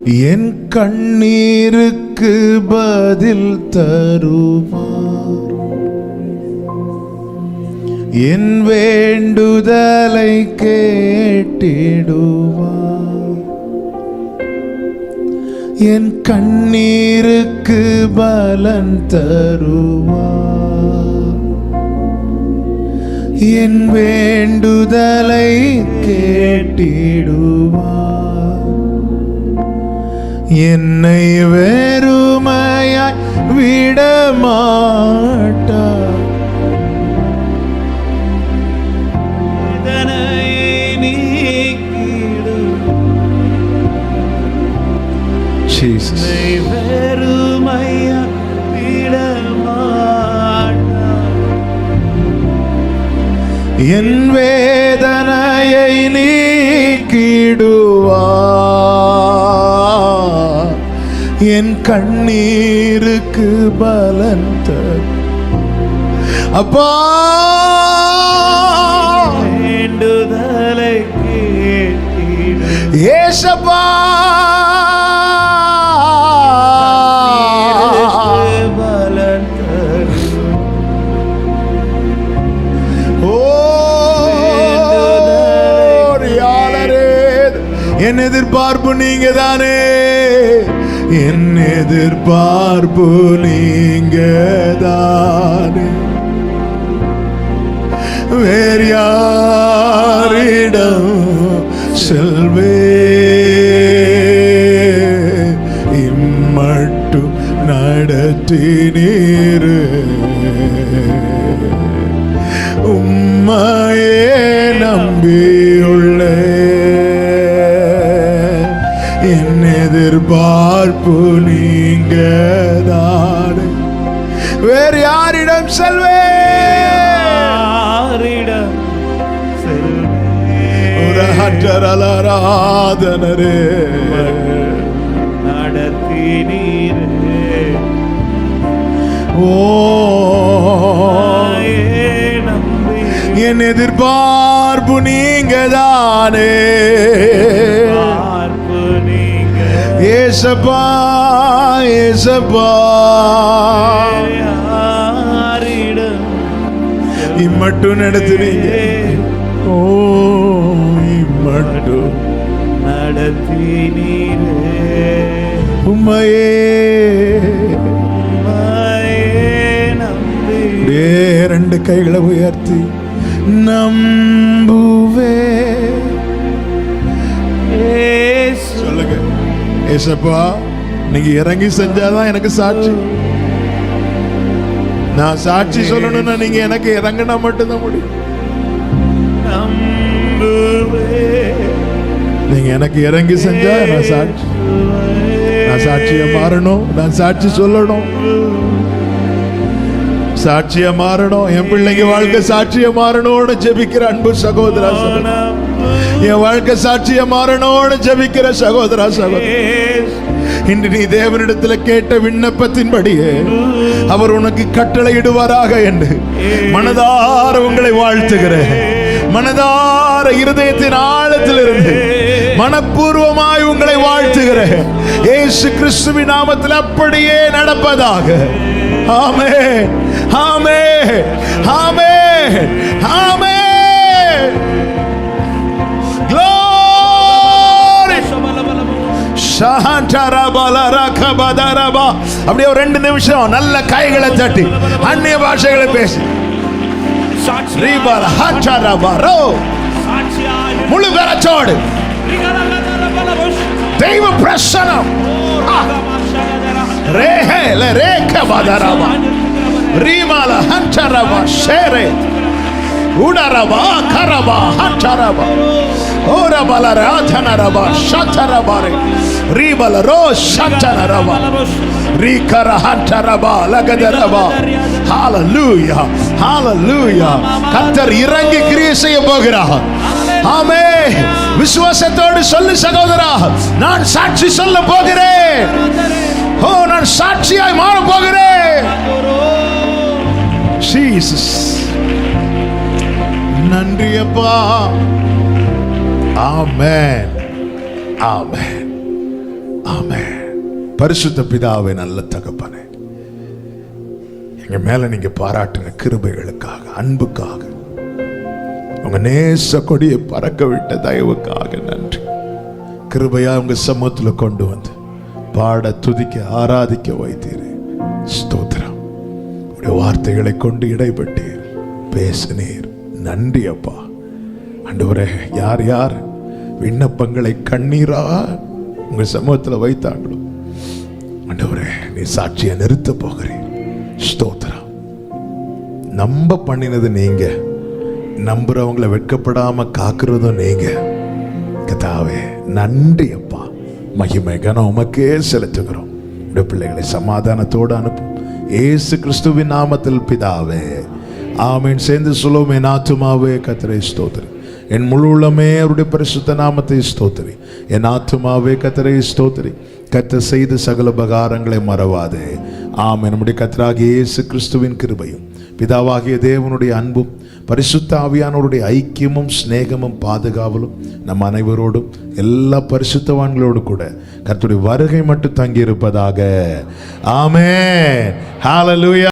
என் கண்ணீருக்கு பதில் தருவார், என் வேண்டுதலை கேட்டிடுவார், என் கண்ணீருக்கு பலன் தருவார், என் வேண்டுதலை கேட்டிடுவார், என்னை வெறுமையாய் விடமாட்டார், Jesus. என் வேதனையை நீக்கிடுவார், என் கண்ணீருக்கு பலன் தரும். அப்பா வேண்டுதலை ஏசப்பா என் எதிர்பார்ப்பு நீங்க தானே, என் எதிர்பார்ப்பு நீங்க தானே, வேறு யாரிடம் செல்வே, இம்மட்டும் நடத்தினீர், உம்மையே நம்பியுள்ளே, என் எதிர்பார்ப்பு நீங்க தானே, வேறு யாரிடம் செல்வே, ஆராதனரே நடத்தினீரே, ஓ என் எதிர்பார்ப்பு நீங்க தானே, ஏசப்பா ஏசப்பா, இம்மட்டும் நடத்துறீங்க, ஓ இம்மட்டும் நடத்தினீரே, உம்மையே ரெண்டு கைகளை உயர்த்தி நம்புவே, சொல்லுங்க ஏசப்பா, நீங்க இறங்கி செஞ்சாதான் எனக்கு சாட்சி, நான் சாட்சி சொல்லணும்னா நீங்க எனக்கு இறங்கினா மட்டும்தான் முடியும், நீங்க எனக்கு இறங்கி செஞ்சா நான் சாட்சி, நான் சாட்சியா மாறணும், நான் சாட்சி சொல்லணும், சாட்சியா மாறணும், என் பிள்ளைங்க வாழ்க்கை சாட்சியா மாறணும்னு ஜெபிக்கிற அன்பு சகோதரா, என் வாழ்க்கை சாட்சியா மாறணும்னு ஜெபிக்கிற சகோதரா சகோதரி, இன்று நீ தேவனிடத்தில் கேட்ட விண்ணப்பத்தின்படியே அவர் உனக்கு கட்டளையிடுவாராக என்று மனதார உங்களை வாழ்த்துகிறேன், மனதார இருதயத்தின் ஆழத்தில் இருந்து மனப்பூர்வமாய் உங்களை வாழ்த்துகிறேன், இயேசு கிறிஸ்துவின் நாமத்தில் அப்படியே நடப்பதாக. ஆமென் ஆமென் ஆமென் ஆமென். Glory. அப்படியே ஒரு 2 நிமிஷம் நல்ல கைகளை தட்டி அந்நிய பாஷைகளை பேசி முழு பெறச்சோடு தெய்வ பிரசனம் ரீமால ஹண்டரபா ஷேரே உடரபா கரபா ஹண்டரபா ஓரபல ராதனரபா ஷத்தரபாரே ரீபல ரோ ஷத்தனரபா ரீகர ஹண்டரபா லகதரபா. ஹalleluya ஹalleluya. கர்த்தர் இறங்கி கிரியை செய்ய போகிறார். ஆமென். விசுவாசத்தோடு சொல்லு சகோதரா, நான் சாட்சி சொல்ல போகிறேன். ஓ, நான் சாட்சியாய் மாற போகிறேன். ஜீசஸ் நன்றி அப்பா. ஆமென் ஆமென் ஆமென். பரிசுத்த பிதாவே, நல்ல தகப்பனே, எங்க மேல நீங்க பாராட்டின கிருபைகளுக்காக, அன்புக்காக, உங்க நேச கொடியை பறக்க விட்ட தயவுக்காக நன்றி. கிருபையா உங்க சமூகத்துல கொண்டு வந்து பாட, துதிக்க, ஆராதிக்க வைத்தீரே. ஸ்தோத்திரம். உடைய வார்த்தைகளை கொண்டு இடைப்பட்டீர், பேசினீர். நன்றி அப்பா. ஆண்டவரே, யார் யார் விண்ணப்பங்களை கண்ணீரா உங்க சமூகத்துல வைத்தாங்களோ, ஆண்டவரே, நீ சாட்சியை நிறுத்த போகிறீர். ஸ்தோத்திரம். நம்ப பண்ணினது நீங்க, நம்புறவங்களை வெட்கப்படாம காக்குறதும் நீங்க. கர்த்தாவே, நன்றி அப்பா. மகிமை கனம் உமக்கே செலுத்துகிறோம். உடைய பிள்ளைகளை சமாதானத்தோடு அனுப்பும் இயேசு கிறிஸ்துவின் நாமத்தில் பிதாவே, ஆமீன். சேர்ந்து சொல்லுவோம். என் ஆத்துமாவே கர்த்தரை ஸ்தோத்திரி, என் முழு உள்ளமே அவருடைய பரிசுத்த நாமத்தை ஸ்தோத்திரி. என் ஆத்துமாவே கர்த்தரை ஸ்தோத்திரி, கர்த்தர் செய்த சகல உபகாரங்களை மறவாதே. ஆமென். நம்முடைய கர்த்தராகிய இயேசு கிறிஸ்துவின் கிருபையும், பிதாவாகிய தேவனுடைய அன்பும், பரிசுத்த ஆவியானவருடைய ஐக்கியமும் சிநேகமும் பாதுகாவலும் நம் அனைவரோடும், எல்லா பரிசுத்தவான்களோடு கூட கர்த்தருடைய வருகை மட்டும் தங்கி இருப்பதாக. ஆமென். ஹல்லேலூயா.